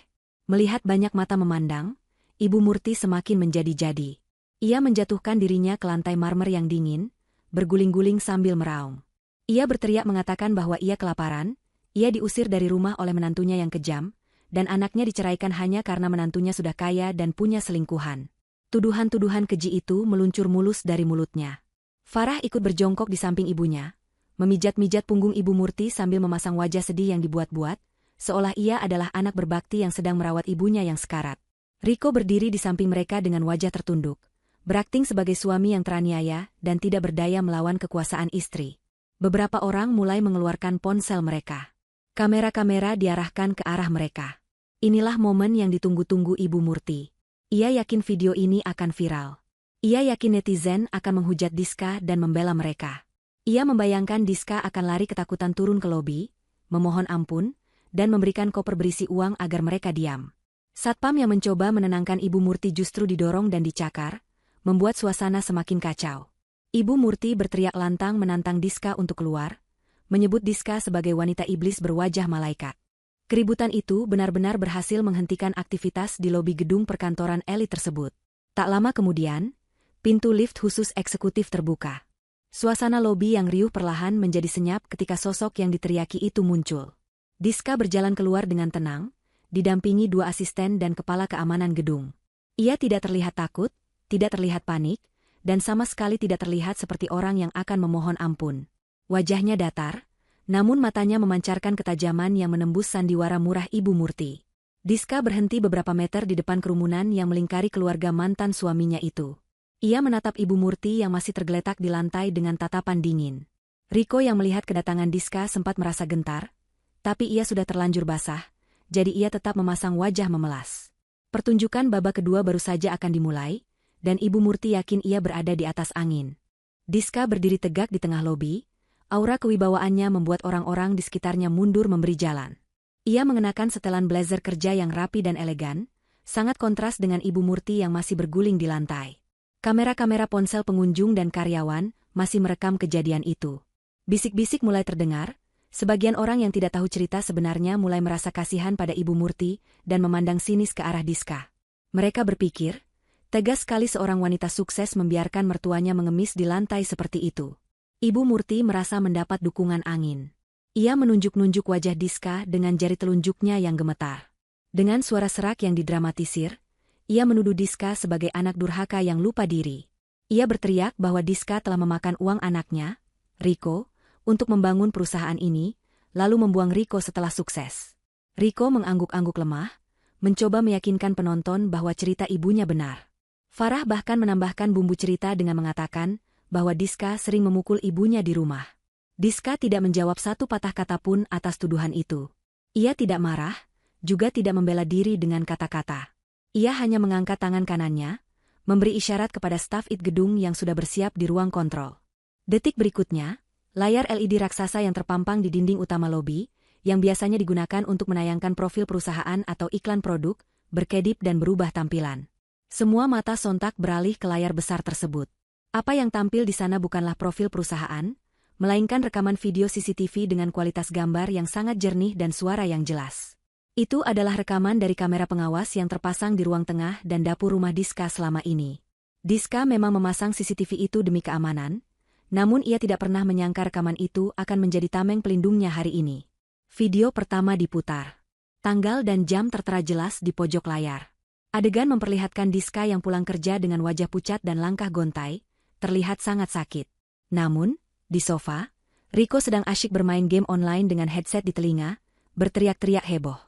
Melihat banyak mata memandang, Ibu Murti semakin menjadi-jadi. Ia menjatuhkan dirinya ke lantai marmer yang dingin, berguling-guling sambil meraung. Ia berteriak mengatakan bahwa ia kelaparan, ia diusir dari rumah oleh menantunya yang kejam, dan anaknya diceraikan hanya karena menantunya sudah kaya dan punya selingkuhan. Tuduhan-tuduhan keji itu meluncur mulus dari mulutnya. Farah ikut berjongkok di samping ibunya, memijat-mijat punggung Ibu Murti sambil memasang wajah sedih yang dibuat-buat, seolah ia adalah anak berbakti yang sedang merawat ibunya yang sekarat. Riko berdiri di samping mereka dengan wajah tertunduk, berakting sebagai suami yang teraniaya dan tidak berdaya melawan kekuasaan istri. Beberapa orang mulai mengeluarkan ponsel mereka. Kamera-kamera diarahkan ke arah mereka. Inilah momen yang ditunggu-tunggu Ibu Murti. Ia yakin video ini akan viral. Ia yakin netizen akan menghujat Diska dan membela mereka. Ia membayangkan Diska akan lari ketakutan turun ke lobi, memohon ampun, dan memberikan koper berisi uang agar mereka diam. Satpam yang mencoba menenangkan Ibu Murti justru didorong dan dicakar, membuat suasana semakin kacau. Ibu Murti berteriak lantang menantang Diska untuk keluar, menyebut Diska sebagai wanita iblis berwajah malaikat. Keributan itu benar-benar berhasil menghentikan aktivitas di lobi gedung perkantoran elit tersebut. Tak lama kemudian, pintu lift khusus eksekutif terbuka. Suasana lobi yang riuh perlahan menjadi senyap ketika sosok yang diteriaki itu muncul. Diska berjalan keluar dengan tenang, didampingi 2 asisten dan kepala keamanan gedung. Ia tidak terlihat takut, tidak terlihat panik, dan sama sekali tidak terlihat seperti orang yang akan memohon ampun. Wajahnya datar, namun matanya memancarkan ketajaman yang menembus sandiwara murah Ibu Murti. Diska berhenti beberapa meter di depan kerumunan yang melingkari keluarga mantan suaminya itu. Ia menatap Ibu Murti yang masih tergeletak di lantai dengan tatapan dingin. Riko yang melihat kedatangan Diska sempat merasa gentar, tapi ia sudah terlanjur basah, jadi ia tetap memasang wajah memelas. Pertunjukan babak kedua baru saja akan dimulai, dan Ibu Murti yakin ia berada di atas angin. Diska berdiri tegak di tengah lobi, aura kewibawaannya membuat orang-orang di sekitarnya mundur memberi jalan. Ia mengenakan setelan blazer kerja yang rapi dan elegan, sangat kontras dengan Ibu Murti yang masih berguling di lantai. Kamera-kamera ponsel pengunjung dan karyawan masih merekam kejadian itu. Bisik-bisik mulai terdengar. Sebagian orang yang tidak tahu cerita sebenarnya mulai merasa kasihan pada Ibu Murti dan memandang sinis ke arah Diska. Mereka berpikir, tegas sekali seorang wanita sukses membiarkan mertuanya mengemis di lantai seperti itu. Ibu Murti merasa mendapat dukungan angin. Ia menunjuk-nunjuk wajah Diska dengan jari telunjuknya yang gemetar. Dengan suara serak yang didramatisir, ia menuduh Diska sebagai anak durhaka yang lupa diri. Ia berteriak bahwa Diska telah memakan uang anaknya, Riko, untuk membangun perusahaan ini, lalu membuang Riko setelah sukses. Riko mengangguk-angguk lemah, mencoba meyakinkan penonton bahwa cerita ibunya benar. Farah bahkan menambahkan bumbu cerita dengan mengatakan bahwa Diska sering memukul ibunya di rumah. Diska tidak menjawab satu patah kata pun atas tuduhan itu. Ia tidak marah, juga tidak membela diri dengan kata-kata. Ia hanya mengangkat tangan kanannya, memberi isyarat kepada staf IT gedung yang sudah bersiap di ruang kontrol. Detik berikutnya, layar LED raksasa yang terpampang di dinding utama lobi, yang biasanya digunakan untuk menayangkan profil perusahaan atau iklan produk, berkedip dan berubah tampilan. Semua mata sontak beralih ke layar besar tersebut. Apa yang tampil di sana bukanlah profil perusahaan, melainkan rekaman video CCTV dengan kualitas gambar yang sangat jernih dan suara yang jelas. Itu adalah rekaman dari kamera pengawas yang terpasang di ruang tengah dan dapur rumah Diska selama ini. Diska memang memasang CCTV itu demi keamanan, namun ia tidak pernah menyangka rekaman itu akan menjadi tameng pelindungnya hari ini. Video pertama diputar. Tanggal dan jam tertera jelas di pojok layar. Adegan memperlihatkan Diska yang pulang kerja dengan wajah pucat dan langkah gontai, terlihat sangat sakit. Namun, di sofa, Riko sedang asyik bermain game online dengan headset di telinga, berteriak-teriak heboh.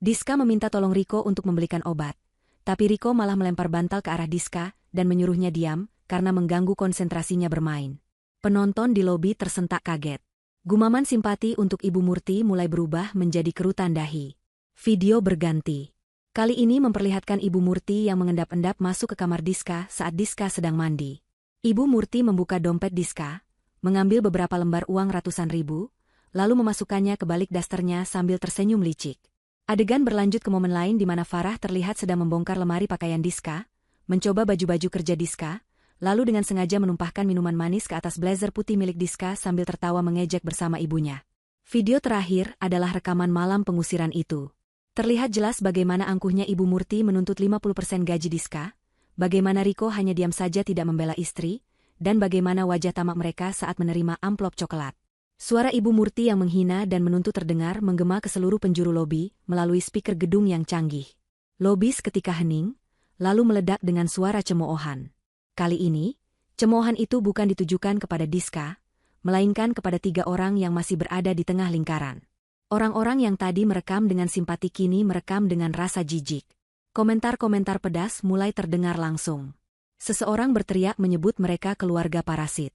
Diska meminta tolong Riko untuk membelikan obat, tapi Riko malah melempar bantal ke arah Diska dan menyuruhnya diam karena mengganggu konsentrasinya bermain. Penonton di lobi tersentak kaget. Gumaman simpati untuk Ibu Murti mulai berubah menjadi kerutan dahi. Video berganti. Kali ini memperlihatkan Ibu Murti yang mengendap-endap masuk ke kamar Diska saat Diska sedang mandi. Ibu Murti membuka dompet Diska, mengambil beberapa lembar uang ratusan ribu, lalu memasukkannya ke balik dasternya sambil tersenyum licik. Adegan berlanjut ke momen lain di mana Farah terlihat sedang membongkar lemari pakaian Diska, mencoba baju-baju kerja Diska, lalu dengan sengaja menumpahkan minuman manis ke atas blazer putih milik Diska sambil tertawa mengejek bersama ibunya. Video terakhir adalah rekaman malam pengusiran itu. Terlihat jelas bagaimana angkuhnya Ibu Murti menuntut 50% gaji Diska, bagaimana Riko hanya diam saja tidak membela istri, dan bagaimana wajah tamak mereka saat menerima amplop coklat. Suara Ibu Murti yang menghina dan menuntut terdengar menggema ke seluruh penjuru lobi melalui speaker gedung yang canggih. Lobi seketika hening, lalu meledak dengan suara cemoohan. Kali ini, cemoohan itu bukan ditujukan kepada Diska, melainkan kepada 3 orang yang masih berada di tengah lingkaran. Orang-orang yang tadi merekam dengan simpati kini merekam dengan rasa jijik. Komentar-komentar pedas mulai terdengar langsung. Seseorang berteriak menyebut mereka keluarga parasit.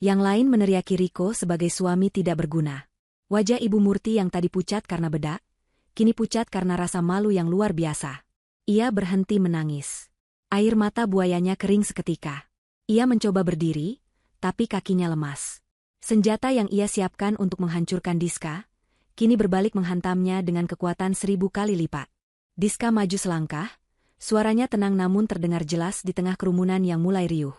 Yang lain meneriaki Riko sebagai suami tidak berguna. Wajah Ibu Murti yang tadi pucat karena bedak, kini pucat karena rasa malu yang luar biasa. Ia berhenti menangis. Air mata buayanya kering seketika. Ia mencoba berdiri, tapi kakinya lemas. Senjata yang ia siapkan untuk menghancurkan Diska, kini berbalik menghantamnya dengan kekuatan 1000 kali lipat. Diska maju selangkah, suaranya tenang namun terdengar jelas di tengah kerumunan yang mulai riuh.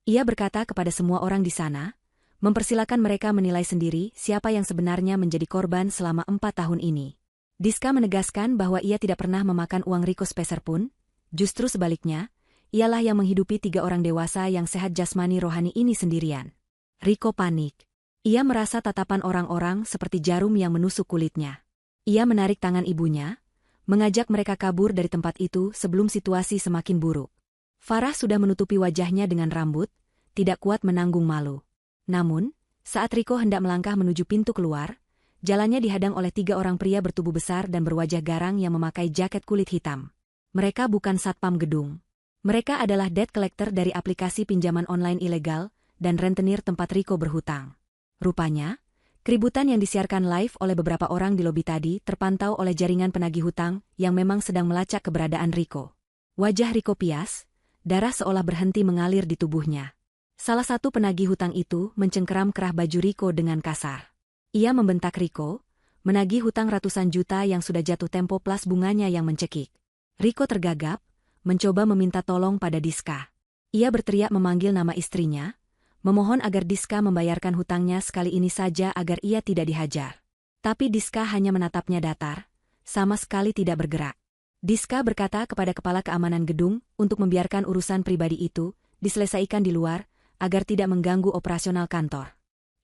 Ia berkata kepada semua orang di sana, mempersilakan mereka menilai sendiri siapa yang sebenarnya menjadi korban selama 4 tahun ini. Diska menegaskan bahwa ia tidak pernah memakan uang Riko sepeser pun, justru sebaliknya, ialah yang menghidupi 3 orang dewasa yang sehat jasmani rohani ini sendirian. Riko panik. Ia merasa tatapan orang-orang seperti jarum yang menusuk kulitnya. Ia menarik tangan ibunya, mengajak mereka kabur dari tempat itu sebelum situasi semakin buruk. Farah sudah menutupi wajahnya dengan rambut, tidak kuat menanggung malu. Namun, saat Riko hendak melangkah menuju pintu keluar, jalannya dihadang oleh 3 orang pria bertubuh besar dan berwajah garang yang memakai jaket kulit hitam. Mereka bukan satpam gedung. Mereka adalah debt collector dari aplikasi pinjaman online ilegal dan rentenir tempat Riko berhutang. Rupanya, keributan yang disiarkan live oleh beberapa orang di lobi tadi terpantau oleh jaringan penagih hutang yang memang sedang melacak keberadaan Riko. Wajah Riko pias, darah seolah berhenti mengalir di tubuhnya. Salah satu penagih hutang itu mencengkeram kerah baju Riko dengan kasar. Ia membentak Riko, menagih hutang ratusan juta yang sudah jatuh tempo plus bunganya yang mencekik. Riko tergagap, mencoba meminta tolong pada Diska. Ia berteriak memanggil nama istrinya, memohon agar Diska membayarkan hutangnya sekali ini saja agar ia tidak dihajar. Tapi Diska hanya menatapnya datar, sama sekali tidak bergerak. Diska berkata kepada kepala keamanan gedung untuk membiarkan urusan pribadi itu diselesaikan di luar, agar tidak mengganggu operasional kantor.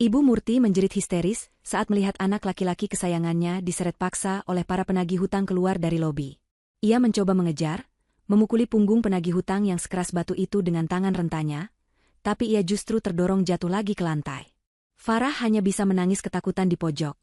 Ibu Murti menjerit histeris saat melihat anak laki-laki kesayangannya diseret paksa oleh para penagih hutang keluar dari lobi. Ia mencoba mengejar, memukuli punggung penagih hutang yang sekeras batu itu dengan tangan rentanya, tapi ia justru terdorong jatuh lagi ke lantai. Farah hanya bisa menangis ketakutan di pojok,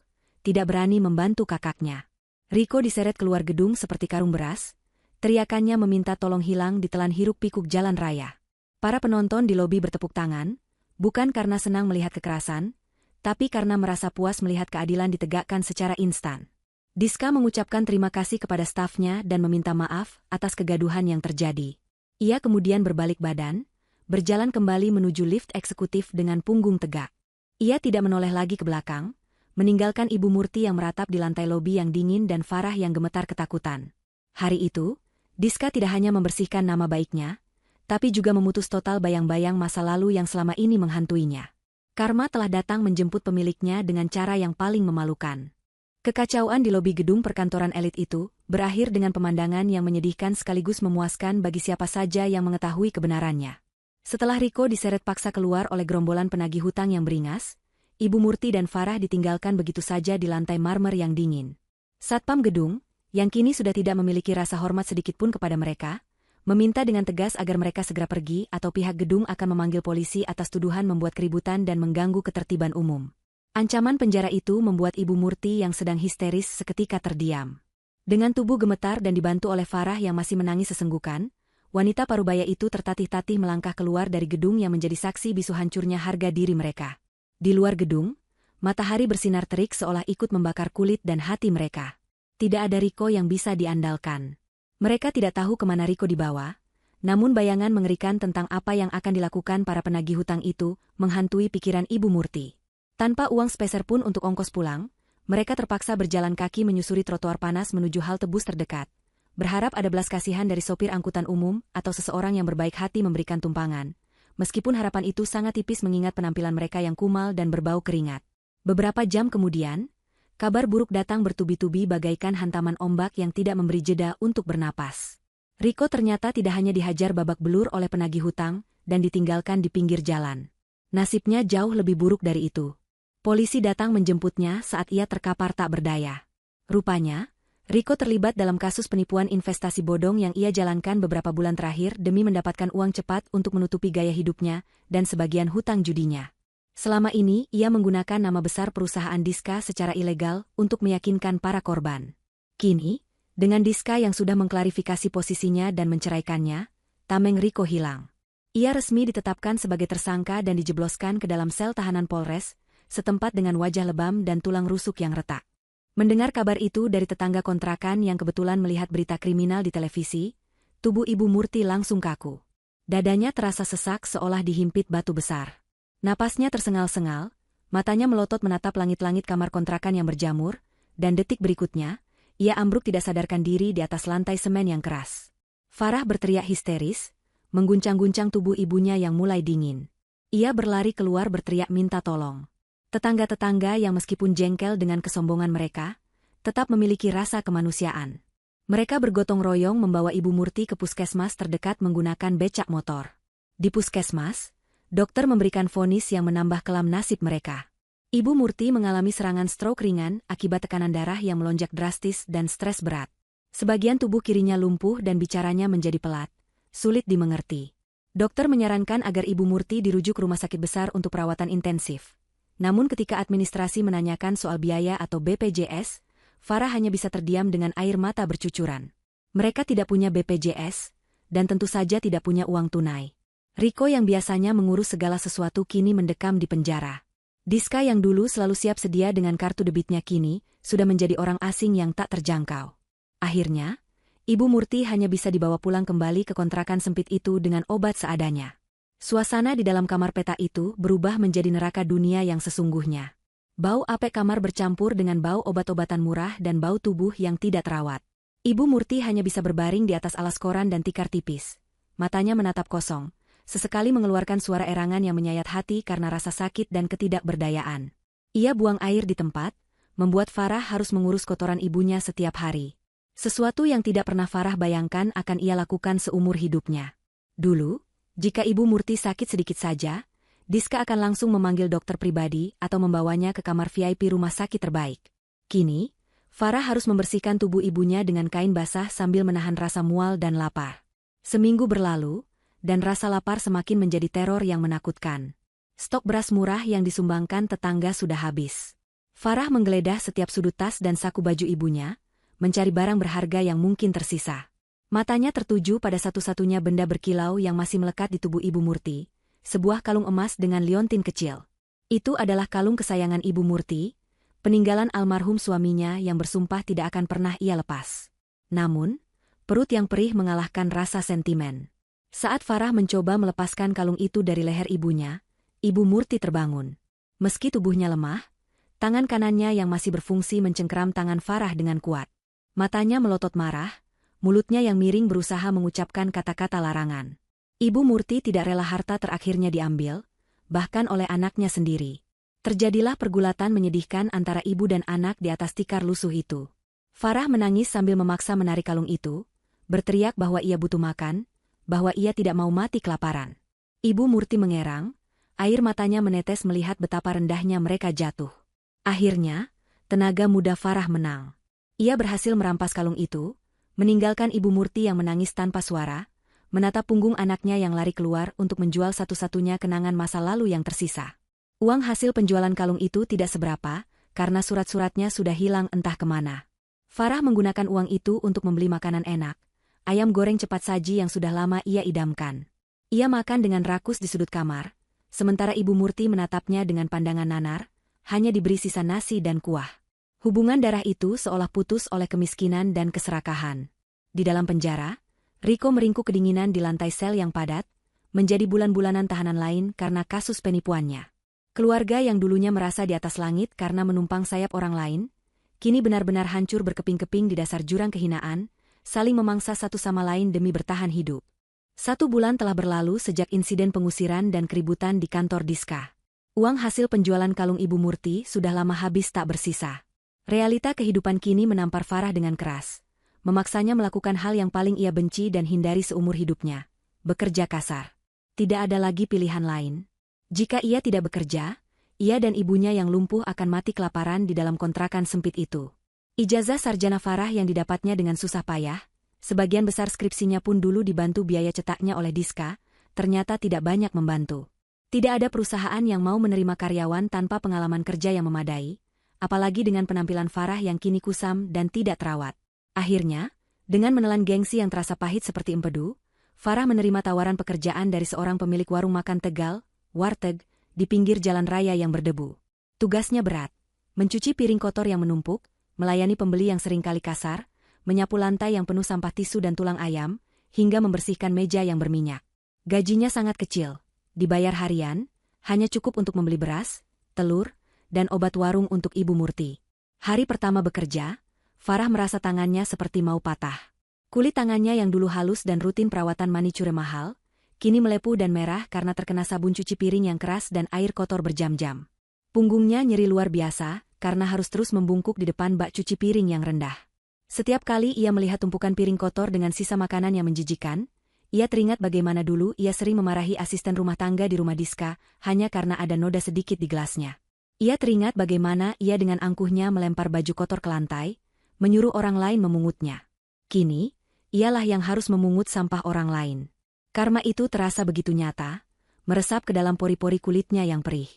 tidak berani membantu kakaknya. Riko diseret keluar gedung seperti karung beras, teriakannya meminta tolong hilang ditelan hiruk-pikuk jalan raya. Para penonton di lobi bertepuk tangan, bukan karena senang melihat kekerasan, tapi karena merasa puas melihat keadilan ditegakkan secara instan. Diska mengucapkan terima kasih kepada stafnya dan meminta maaf atas kegaduhan yang terjadi. Ia kemudian berbalik badan, berjalan kembali menuju lift eksekutif dengan punggung tegak. Ia tidak menoleh lagi ke belakang, meninggalkan Ibu Murti yang meratap di lantai lobi yang dingin dan Farah yang gemetar ketakutan. Hari itu, Diska tidak hanya membersihkan nama baiknya, tapi juga memutus total bayang-bayang masa lalu yang selama ini menghantuinya. Karma telah datang menjemput pemiliknya dengan cara yang paling memalukan. Kekacauan di lobi gedung perkantoran elit itu berakhir dengan pemandangan yang menyedihkan sekaligus memuaskan bagi siapa saja yang mengetahui kebenarannya. Setelah Riko diseret paksa keluar oleh gerombolan penagih hutang yang beringas, Ibu Murti dan Farah ditinggalkan begitu saja di lantai marmer yang dingin. Satpam gedung, yang kini sudah tidak memiliki rasa hormat sedikitpun kepada mereka, meminta dengan tegas agar mereka segera pergi atau pihak gedung akan memanggil polisi atas tuduhan membuat keributan dan mengganggu ketertiban umum. Ancaman penjara itu membuat Ibu Murti yang sedang histeris seketika terdiam. Dengan tubuh gemetar dan dibantu oleh Farah yang masih menangis sesenggukan, wanita parubaya itu tertatih-tatih melangkah keluar dari gedung yang menjadi saksi bisu hancurnya harga diri mereka. Di luar gedung, matahari bersinar terik seolah ikut membakar kulit dan hati mereka. Tidak ada Riko yang bisa diandalkan. Mereka tidak tahu kemana Riko dibawa, namun bayangan mengerikan tentang apa yang akan dilakukan para penagih hutang itu menghantui pikiran Ibu Murti. Tanpa uang sepeser pun untuk ongkos pulang, mereka terpaksa berjalan kaki menyusuri trotoar panas menuju halte bus terdekat, berharap ada belas kasihan dari sopir angkutan umum atau seseorang yang berbaik hati memberikan tumpangan, meskipun harapan itu sangat tipis mengingat penampilan mereka yang kumal dan berbau keringat. Beberapa jam kemudian, kabar buruk datang bertubi-tubi bagaikan hantaman ombak yang tidak memberi jeda untuk bernapas. Riko ternyata tidak hanya dihajar babak belur oleh penagih hutang dan ditinggalkan di pinggir jalan. Nasibnya jauh lebih buruk dari itu. Polisi datang menjemputnya saat ia terkapar tak berdaya. Rupanya, Riko terlibat dalam kasus penipuan investasi bodong yang ia jalankan beberapa bulan terakhir demi mendapatkan uang cepat untuk menutupi gaya hidupnya dan sebagian hutang judinya. Selama ini, ia menggunakan nama besar perusahaan Diska secara ilegal untuk meyakinkan para korban. Kini, dengan Diska yang sudah mengklarifikasi posisinya dan menceraikannya, tameng Riko hilang. Ia resmi ditetapkan sebagai tersangka dan dijebloskan ke dalam sel tahanan Polres, setempat dengan wajah lebam dan tulang rusuk yang retak. Mendengar kabar itu dari tetangga kontrakan yang kebetulan melihat berita kriminal di televisi, tubuh Ibu Murti langsung kaku. Dadanya terasa sesak seolah dihimpit batu besar. Napasnya tersengal-sengal, matanya melotot menatap langit-langit kamar kontrakan yang berjamur, dan detik berikutnya, ia ambruk tidak sadarkan diri di atas lantai semen yang keras. Farah berteriak histeris, mengguncang-guncang tubuh ibunya yang mulai dingin. Ia berlari keluar berteriak minta tolong. Tetangga-tetangga yang meskipun jengkel dengan kesombongan mereka, tetap memiliki rasa kemanusiaan. Mereka bergotong royong membawa Ibu Murti ke puskesmas terdekat menggunakan becak motor. Di puskesmas, dokter memberikan vonis yang menambah kelam nasib mereka. Ibu Murti mengalami serangan stroke ringan akibat tekanan darah yang melonjak drastis dan stres berat. Sebagian tubuh kirinya lumpuh dan bicaranya menjadi pelat, sulit dimengerti. Dokter menyarankan agar Ibu Murti dirujuk rumah sakit besar untuk perawatan intensif. Namun ketika administrasi menanyakan soal biaya atau BPJS, Farah hanya bisa terdiam dengan air mata bercucuran. Mereka tidak punya BPJS, dan tentu saja tidak punya uang tunai. Riko yang biasanya mengurus segala sesuatu kini mendekam di penjara. Diska yang dulu selalu siap sedia dengan kartu debitnya kini sudah menjadi orang asing yang tak terjangkau. Akhirnya, Ibu Murti hanya bisa dibawa pulang kembali ke kontrakan sempit itu dengan obat seadanya. Suasana di dalam kamar peta itu berubah menjadi neraka dunia yang sesungguhnya. Bau apek kamar bercampur dengan bau obat-obatan murah dan bau tubuh yang tidak terawat. Ibu Murti hanya bisa berbaring di atas alas koran dan tikar tipis. Matanya menatap kosong, sesekali mengeluarkan suara erangan yang menyayat hati karena rasa sakit dan ketidakberdayaan. Ia buang air di tempat, membuat Farah harus mengurus kotoran ibunya setiap hari. Sesuatu yang tidak pernah Farah bayangkan akan ia lakukan seumur hidupnya. Dulu, jika Ibu Murti sakit sedikit saja, Diska akan langsung memanggil dokter pribadi atau membawanya ke kamar VIP rumah sakit terbaik. Kini, Farah harus membersihkan tubuh ibunya dengan kain basah sambil menahan rasa mual dan lapar. Seminggu berlalu, dan rasa lapar semakin menjadi teror yang menakutkan. Stok beras murah yang disumbangkan tetangga sudah habis. Farah menggeledah setiap sudut tas dan saku baju ibunya, mencari barang berharga yang mungkin tersisa. Matanya tertuju pada satu-satunya benda berkilau yang masih melekat di tubuh Ibu Murti, sebuah kalung emas dengan liontin kecil. Itu adalah kalung kesayangan Ibu Murti, peninggalan almarhum suaminya yang bersumpah tidak akan pernah ia lepas. Namun, perut yang perih mengalahkan rasa sentimen. Saat Farah mencoba melepaskan kalung itu dari leher ibunya, Ibu Murti terbangun. Meski tubuhnya lemah, tangan kanannya yang masih berfungsi mencengkeram tangan Farah dengan kuat. Matanya melotot marah, mulutnya yang miring berusaha mengucapkan kata-kata larangan. Ibu Murti tidak rela harta terakhirnya diambil, bahkan oleh anaknya sendiri. Terjadilah pergulatan menyedihkan antara ibu dan anak di atas tikar lusuh itu. Farah menangis sambil memaksa menarik kalung itu, berteriak bahwa ia butuh makan, bahwa ia tidak mau mati kelaparan. Ibu Murti mengerang, air matanya menetes melihat betapa rendahnya mereka jatuh. Akhirnya, tenaga muda Farah menang. Ia berhasil merampas kalung itu, meninggalkan Ibu Murti yang menangis tanpa suara, menatap punggung anaknya yang lari keluar untuk menjual satu-satunya kenangan masa lalu yang tersisa. Uang hasil penjualan kalung itu tidak seberapa, karena surat-suratnya sudah hilang entah kemana. Farah menggunakan uang itu untuk membeli makanan enak, ayam goreng cepat saji yang sudah lama ia idamkan. Ia makan dengan rakus di sudut kamar, sementara Ibu Murti menatapnya dengan pandangan nanar, hanya diberi sisa nasi dan kuah. Hubungan darah itu seolah putus oleh kemiskinan dan keserakahan. Di dalam penjara, Riko meringkuk kedinginan di lantai sel yang padat, menjadi bulan-bulanan tahanan lain karena kasus penipuannya. Keluarga yang dulunya merasa di atas langit karena menumpang sayap orang lain, kini benar-benar hancur berkeping-keping di dasar jurang kehinaan, saling memangsa satu sama lain demi bertahan hidup. 1 bulan telah berlalu sejak insiden pengusiran dan keributan di kantor Diska. Uang hasil penjualan kalung Ibu Murti sudah lama habis tak bersisa. Realita kehidupan kini menampar Farah dengan keras, memaksanya melakukan hal yang paling ia benci dan hindari seumur hidupnya, bekerja kasar. Tidak ada lagi pilihan lain. Jika ia tidak bekerja, ia dan ibunya yang lumpuh akan mati kelaparan di dalam kontrakan sempit itu. Ijazah sarjana Farah yang didapatnya dengan susah payah, sebagian besar skripsinya pun dulu dibantu biaya cetaknya oleh Diska, ternyata tidak banyak membantu. Tidak ada perusahaan yang mau menerima karyawan tanpa pengalaman kerja yang memadai, apalagi dengan penampilan Farah yang kini kusam dan tidak terawat. Akhirnya, dengan menelan gengsi yang terasa pahit seperti empedu, Farah menerima tawaran pekerjaan dari seorang pemilik warung makan Tegal, warteg, di pinggir jalan raya yang berdebu. Tugasnya berat, mencuci piring kotor yang menumpuk, melayani pembeli yang seringkali kasar, menyapu lantai yang penuh sampah tisu dan tulang ayam, hingga membersihkan meja yang berminyak. Gajinya sangat kecil, dibayar harian, hanya cukup untuk membeli beras, telur, dan obat warung untuk Ibu Murti. Hari pertama bekerja, Farah merasa tangannya seperti mau patah. Kulit tangannya yang dulu halus dan rutin perawatan manicure mahal, kini melepuh dan merah karena terkena sabun cuci piring yang keras dan air kotor berjam-jam. Punggungnya nyeri luar biasa, karena harus terus membungkuk di depan bak cuci piring yang rendah. Setiap kali ia melihat tumpukan piring kotor dengan sisa makanan yang menjijikan, ia teringat bagaimana dulu ia sering memarahi asisten rumah tangga di rumah Diska, hanya karena ada noda sedikit di gelasnya. Ia teringat bagaimana ia dengan angkuhnya melempar baju kotor ke lantai, menyuruh orang lain memungutnya. Kini, ialah yang harus memungut sampah orang lain. Karma itu terasa begitu nyata, meresap ke dalam pori-pori kulitnya yang perih.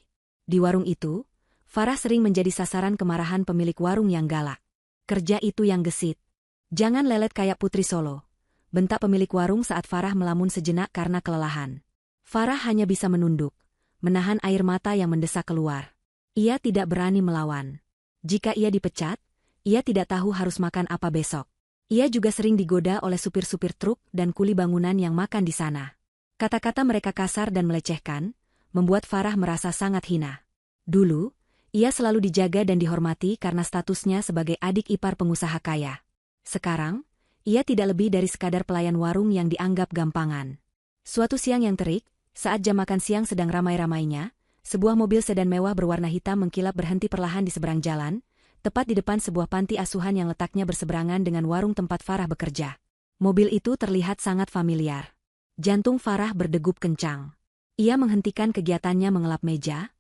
Di warung itu, Farah sering menjadi sasaran kemarahan pemilik warung yang galak. Kerja itu yang gesit. Jangan lelet kayak Putri Solo, bentak pemilik warung saat Farah melamun sejenak karena kelelahan. Farah hanya bisa menunduk, menahan air mata yang mendesak keluar. Ia tidak berani melawan. Jika ia dipecat, ia tidak tahu harus makan apa besok. Ia juga sering digoda oleh supir-supir truk dan kuli bangunan yang makan di sana. Kata-kata mereka kasar dan melecehkan, membuat Farah merasa sangat hina. Dulu, ia selalu dijaga dan dihormati karena statusnya sebagai adik ipar pengusaha kaya. Sekarang, ia tidak lebih dari sekadar pelayan warung yang dianggap gampangan. Suatu siang yang terik, saat jam makan siang sedang ramai-ramainya, sebuah mobil sedan mewah berwarna hitam mengkilap berhenti perlahan di seberang jalan, tepat di depan sebuah panti asuhan yang letaknya berseberangan dengan warung tempat Farah bekerja. Mobil itu terlihat sangat familiar. Jantung Farah berdegup kencang. Ia menghentikan kegiatannya mengelap meja,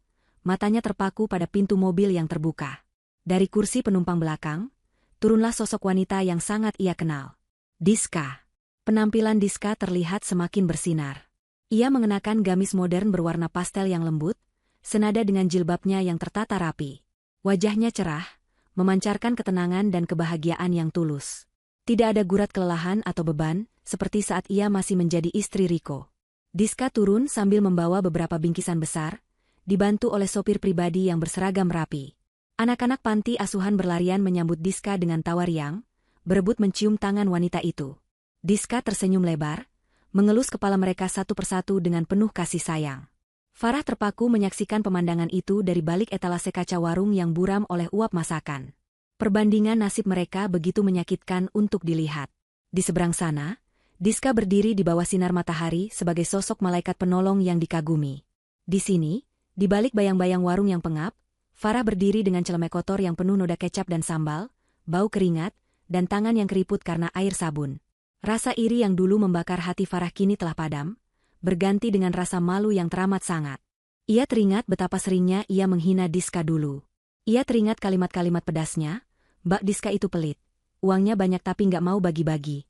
matanya terpaku pada pintu mobil yang terbuka. Dari kursi penumpang belakang, turunlah sosok wanita yang sangat ia kenal. Diska. Penampilan Diska terlihat semakin bersinar. Ia mengenakan gamis modern berwarna pastel yang lembut, senada dengan jilbabnya yang tertata rapi. Wajahnya cerah, memancarkan ketenangan dan kebahagiaan yang tulus. Tidak ada gurat kelelahan atau beban, seperti saat ia masih menjadi istri Riko. Diska turun sambil membawa beberapa bingkisan besar, dibantu oleh sopir pribadi yang berseragam rapi. Anak-anak panti asuhan berlarian menyambut Diska dengan tawa riang, berebut mencium tangan wanita itu. Diska tersenyum lebar, mengelus kepala mereka satu persatu dengan penuh kasih sayang. Farah terpaku menyaksikan pemandangan itu dari balik etalase kaca warung yang buram oleh uap masakan. Perbandingan nasib mereka begitu menyakitkan untuk dilihat. Di seberang sana, Diska berdiri di bawah sinar matahari sebagai sosok malaikat penolong yang dikagumi. Di sini, di balik bayang-bayang warung yang pengap, Farah berdiri dengan celemek kotor yang penuh noda kecap dan sambal, bau keringat, dan tangan yang keriput karena air sabun. Rasa iri yang dulu membakar hati Farah kini telah padam, berganti dengan rasa malu yang teramat sangat. Ia teringat betapa seringnya ia menghina Diska dulu. Ia teringat kalimat-kalimat pedasnya, "Mbak Diska itu pelit. Uangnya banyak tapi nggak mau bagi-bagi."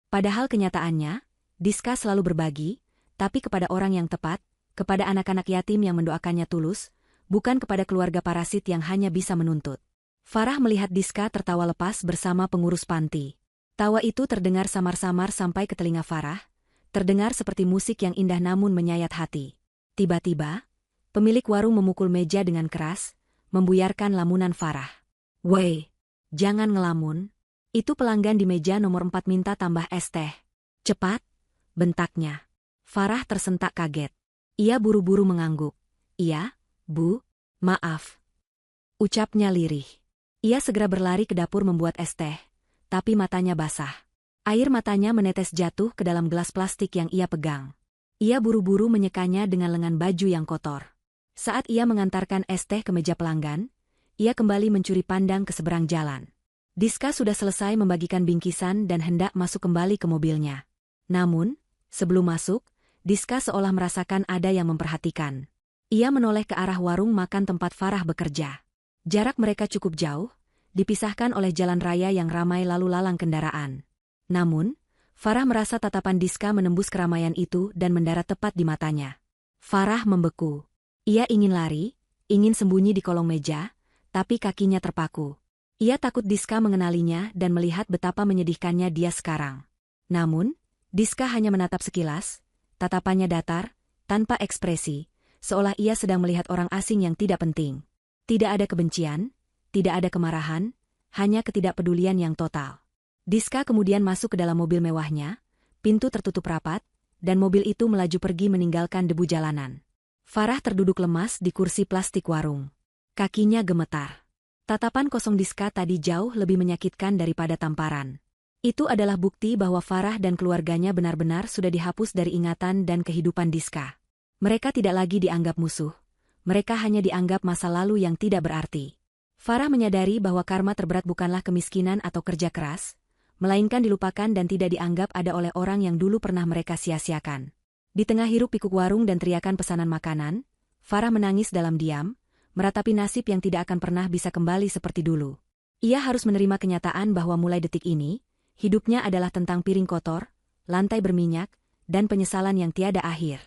Padahal kenyataannya, Diska selalu berbagi, tapi kepada orang yang tepat, kepada anak-anak yatim yang mendoakannya tulus, bukan kepada keluarga parasit yang hanya bisa menuntut. Farah melihat Diska tertawa lepas bersama pengurus panti. Tawa itu terdengar samar-samar sampai ke telinga Farah, terdengar seperti musik yang indah namun menyayat hati. Tiba-tiba, pemilik warung memukul meja dengan keras, membuyarkan lamunan Farah. "Woi, jangan ngelamun. Itu pelanggan di meja nomor 4 minta tambah es teh. Cepat!" bentaknya. Farah tersentak kaget. Ia buru-buru mengangguk. "Iya, Bu, maaf," ucapnya lirih. Ia segera berlari ke dapur membuat es teh, tapi matanya basah. Air matanya menetes jatuh ke dalam gelas plastik yang ia pegang. Ia buru-buru menyekanya dengan lengan baju yang kotor. Saat ia mengantarkan es teh ke meja pelanggan, ia kembali mencuri pandang ke seberang jalan. Diska sudah selesai membagikan bingkisan dan hendak masuk kembali ke mobilnya. Namun, sebelum masuk, Diska seolah merasakan ada yang memperhatikan. Ia menoleh ke arah warung makan tempat Farah bekerja. Jarak mereka cukup jauh, dipisahkan oleh jalan raya yang ramai lalu lalang kendaraan. Namun, Farah merasa tatapan Diska menembus keramaian itu dan mendarat tepat di matanya. Farah membeku. Ia ingin lari, ingin sembunyi di kolong meja, tapi kakinya terpaku. Ia takut Diska mengenalinya dan melihat betapa menyedihkannya dia sekarang. Namun, Diska hanya menatap sekilas, tatapannya datar, tanpa ekspresi, seolah ia sedang melihat orang asing yang tidak penting. Tidak ada kebencian, tidak ada kemarahan, hanya ketidakpedulian yang total. Diska kemudian masuk ke dalam mobil mewahnya, pintu tertutup rapat, dan mobil itu melaju pergi meninggalkan debu jalanan. Farah terduduk lemas di kursi plastik warung. Kakinya gemetar. Tatapan kosong Diska tadi jauh lebih menyakitkan daripada tamparan. Itu adalah bukti bahwa Farah dan keluarganya benar-benar sudah dihapus dari ingatan dan kehidupan Diska. Mereka tidak lagi dianggap musuh. Mereka hanya dianggap masa lalu yang tidak berarti. Farah menyadari bahwa karma terberat bukanlah kemiskinan atau kerja keras, melainkan dilupakan dan tidak dianggap ada oleh orang yang dulu pernah mereka sia-siakan. Di tengah hiruk-pikuk warung dan teriakan pesanan makanan, Farah menangis dalam diam, meratapi nasib yang tidak akan pernah bisa kembali seperti dulu. Ia harus menerima kenyataan bahwa mulai detik ini, hidupnya adalah tentang piring kotor, lantai berminyak, dan penyesalan yang tiada akhir.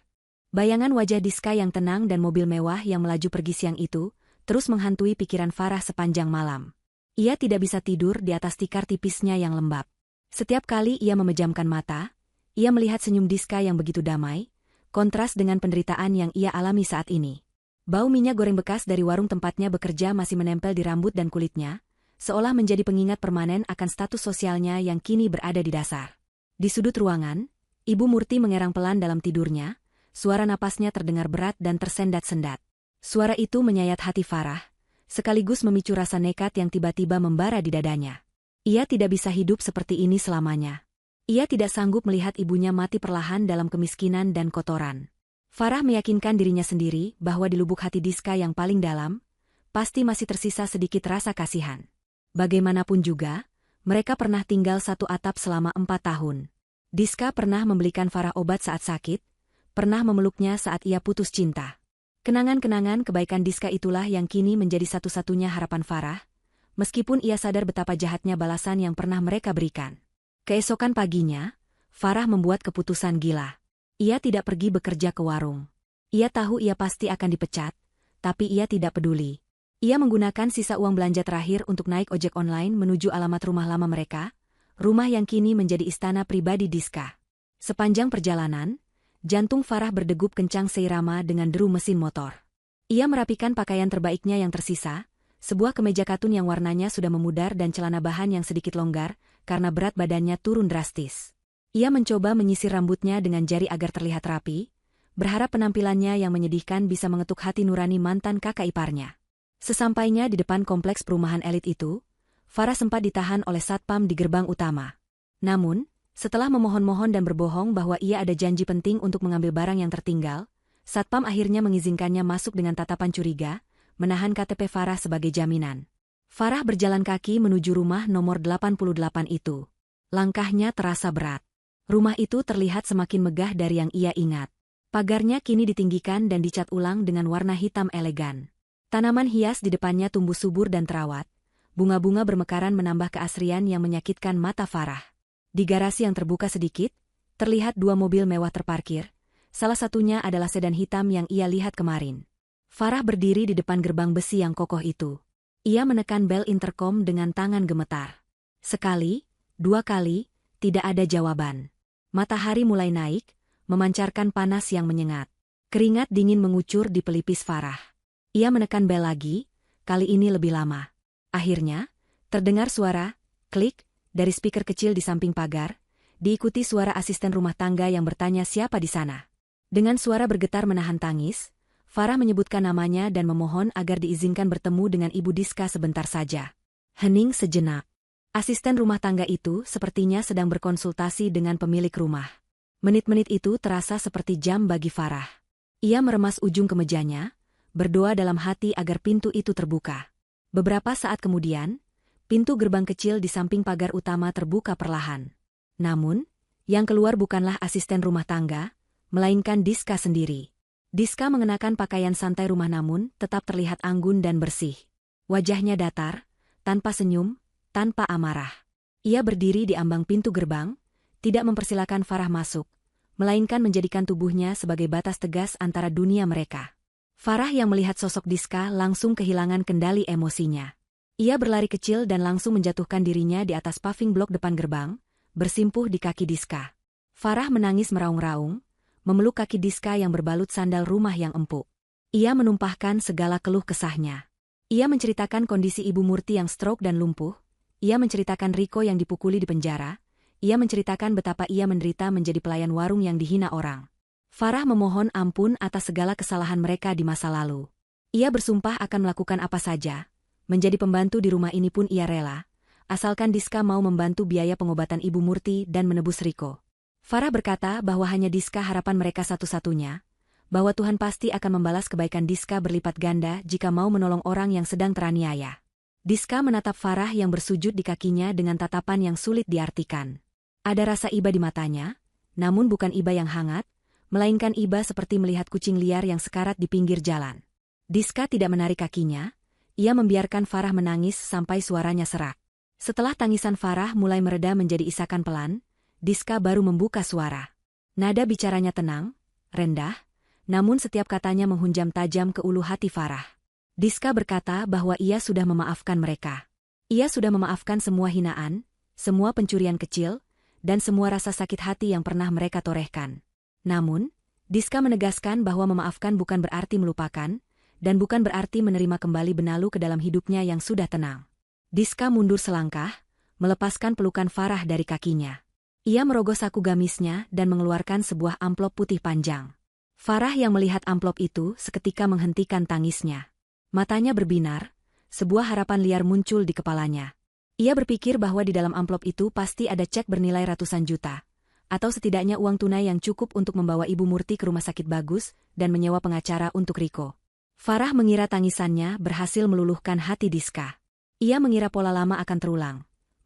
Bayangan wajah Diska yang tenang dan mobil mewah yang melaju pergi siang itu, terus menghantui pikiran Farah sepanjang malam. Ia tidak bisa tidur di atas tikar tipisnya yang lembab. Setiap kali ia memejamkan mata, ia melihat senyum Diska yang begitu damai, kontras dengan penderitaan yang ia alami saat ini. Bau minyak goreng bekas dari warung tempatnya bekerja masih menempel di rambut dan kulitnya, seolah menjadi pengingat permanen akan status sosialnya yang kini berada di dasar. Di sudut ruangan, Ibu Murti mengerang pelan dalam tidurnya, suara napasnya terdengar berat dan tersendat-sendat. Suara itu menyayat hati Farah, sekaligus memicu rasa nekat yang tiba-tiba membara di dadanya. Ia tidak bisa hidup seperti ini selamanya. Ia tidak sanggup melihat ibunya mati perlahan dalam kemiskinan dan kotoran. Farah meyakinkan dirinya sendiri bahwa di lubuk hati Diska yang paling dalam, pasti masih tersisa sedikit rasa kasihan. Bagaimanapun juga, mereka pernah tinggal satu atap selama 4 tahun. Diska pernah membelikan Farah obat saat sakit, pernah memeluknya saat ia putus cinta. Kenangan-kenangan kebaikan Diska itulah yang kini menjadi satu-satunya harapan Farah, meskipun ia sadar betapa jahatnya balasan yang pernah mereka berikan. Keesokan paginya, Farah membuat keputusan gila. Ia tidak pergi bekerja ke warung. Ia tahu ia pasti akan dipecat, tapi ia tidak peduli. Ia menggunakan sisa uang belanja terakhir untuk naik ojek online menuju alamat rumah lama mereka, rumah yang kini menjadi istana pribadi Diska. Sepanjang perjalanan, jantung Farah berdegup kencang seirama dengan deru mesin motor. Ia merapikan pakaian terbaiknya yang tersisa, sebuah kemeja katun yang warnanya sudah memudar dan celana bahan yang sedikit longgar, karena berat badannya turun drastis. Ia mencoba menyisir rambutnya dengan jari agar terlihat rapi, berharap penampilannya yang menyedihkan bisa mengetuk hati nurani mantan kakak iparnya. Sesampainya di depan kompleks perumahan elit itu, Farah sempat ditahan oleh satpam di gerbang utama. Namun, setelah memohon-mohon dan berbohong bahwa ia ada janji penting untuk mengambil barang yang tertinggal, satpam akhirnya mengizinkannya masuk dengan tatapan curiga, menahan KTP Farah sebagai jaminan. Farah berjalan kaki menuju rumah nomor 88 itu. Langkahnya terasa berat. Rumah itu terlihat semakin megah dari yang ia ingat. Pagarnya kini ditinggikan dan dicat ulang dengan warna hitam elegan. Tanaman hias di depannya tumbuh subur dan terawat. Bunga-bunga bermekaran menambah keasrian yang menyakitkan mata Farah. Di garasi yang terbuka sedikit, terlihat 2 mobil mewah terparkir. Salah satunya adalah sedan hitam yang ia lihat kemarin. Farah berdiri di depan gerbang besi yang kokoh itu. Ia menekan bel interkom dengan tangan gemetar. Sekali, 2 kali, tidak ada jawaban. Matahari mulai naik, memancarkan panas yang menyengat. Keringat dingin mengucur di pelipis Farah. Ia menekan bel lagi, kali ini lebih lama. Akhirnya, terdengar suara, klik, dari speaker kecil di samping pagar, diikuti suara asisten rumah tangga yang bertanya siapa di sana. Dengan suara bergetar menahan tangis, Farah menyebutkan namanya dan memohon agar diizinkan bertemu dengan Ibu Diska sebentar saja. Hening sejenak. Asisten rumah tangga itu sepertinya sedang berkonsultasi dengan pemilik rumah. Menit-menit itu terasa seperti jam bagi Farah. Ia meremas ujung kemejanya, berdoa dalam hati agar pintu itu terbuka. Beberapa saat kemudian, pintu gerbang kecil di samping pagar utama terbuka perlahan. Namun, yang keluar bukanlah asisten rumah tangga, melainkan Diska sendiri. Diska mengenakan pakaian santai rumah namun tetap terlihat anggun dan bersih. Wajahnya datar, tanpa senyum, tanpa amarah. Ia berdiri di ambang pintu gerbang, tidak mempersilakan Farah masuk, melainkan menjadikan tubuhnya sebagai batas tegas antara dunia mereka. Farah yang melihat sosok Diska langsung kehilangan kendali emosinya. Ia berlari kecil dan langsung menjatuhkan dirinya di atas paving blok depan gerbang, bersimpuh di kaki Diska. Farah menangis meraung-raung, memeluk kaki Diska yang berbalut sandal rumah yang empuk. Ia menumpahkan segala keluh kesahnya. Ia menceritakan kondisi Ibu Murti yang stroke dan lumpuh, ia menceritakan Riko yang dipukuli di penjara, ia menceritakan betapa ia menderita menjadi pelayan warung yang dihina orang. Farah memohon ampun atas segala kesalahan mereka di masa lalu. Ia bersumpah akan melakukan apa saja, menjadi pembantu di rumah ini pun ia rela, asalkan Diska mau membantu biaya pengobatan Ibu Murti dan menebus Riko. Farah berkata bahwa hanya Diska harapan mereka satu-satunya, bahwa Tuhan pasti akan membalas kebaikan Diska berlipat ganda jika mau menolong orang yang sedang teraniaya. Diska menatap Farah yang bersujud di kakinya dengan tatapan yang sulit diartikan. Ada rasa iba di matanya, namun bukan iba yang hangat, melainkan iba seperti melihat kucing liar yang sekarat di pinggir jalan. Diska tidak menarik kakinya, ia membiarkan Farah menangis sampai suaranya serak. Setelah tangisan Farah mulai mereda menjadi isakan pelan, Diska baru membuka suara. Nada bicaranya tenang, rendah, namun setiap katanya menghunjam tajam ke ulu hati Farah. Diska berkata bahwa ia sudah memaafkan mereka. Ia sudah memaafkan semua hinaan, semua pencurian kecil, dan semua rasa sakit hati yang pernah mereka torehkan. Namun, Diska menegaskan bahwa memaafkan bukan berarti melupakan, dan bukan berarti menerima kembali benalu ke dalam hidupnya yang sudah tenang. Diska mundur selangkah, melepaskan pelukan Farah dari kakinya. Ia merogoh saku gamisnya dan mengeluarkan sebuah amplop putih panjang. Farah yang melihat amplop itu seketika menghentikan tangisnya. Matanya berbinar, sebuah harapan liar muncul di kepalanya. Ia berpikir bahwa di dalam amplop itu pasti ada cek bernilai ratusan juta, atau setidaknya uang tunai yang cukup untuk membawa Ibu Murti ke rumah sakit bagus dan menyewa pengacara untuk Riko. Farah mengira tangisannya berhasil meluluhkan hati Diska. Ia mengira pola lama akan terulang.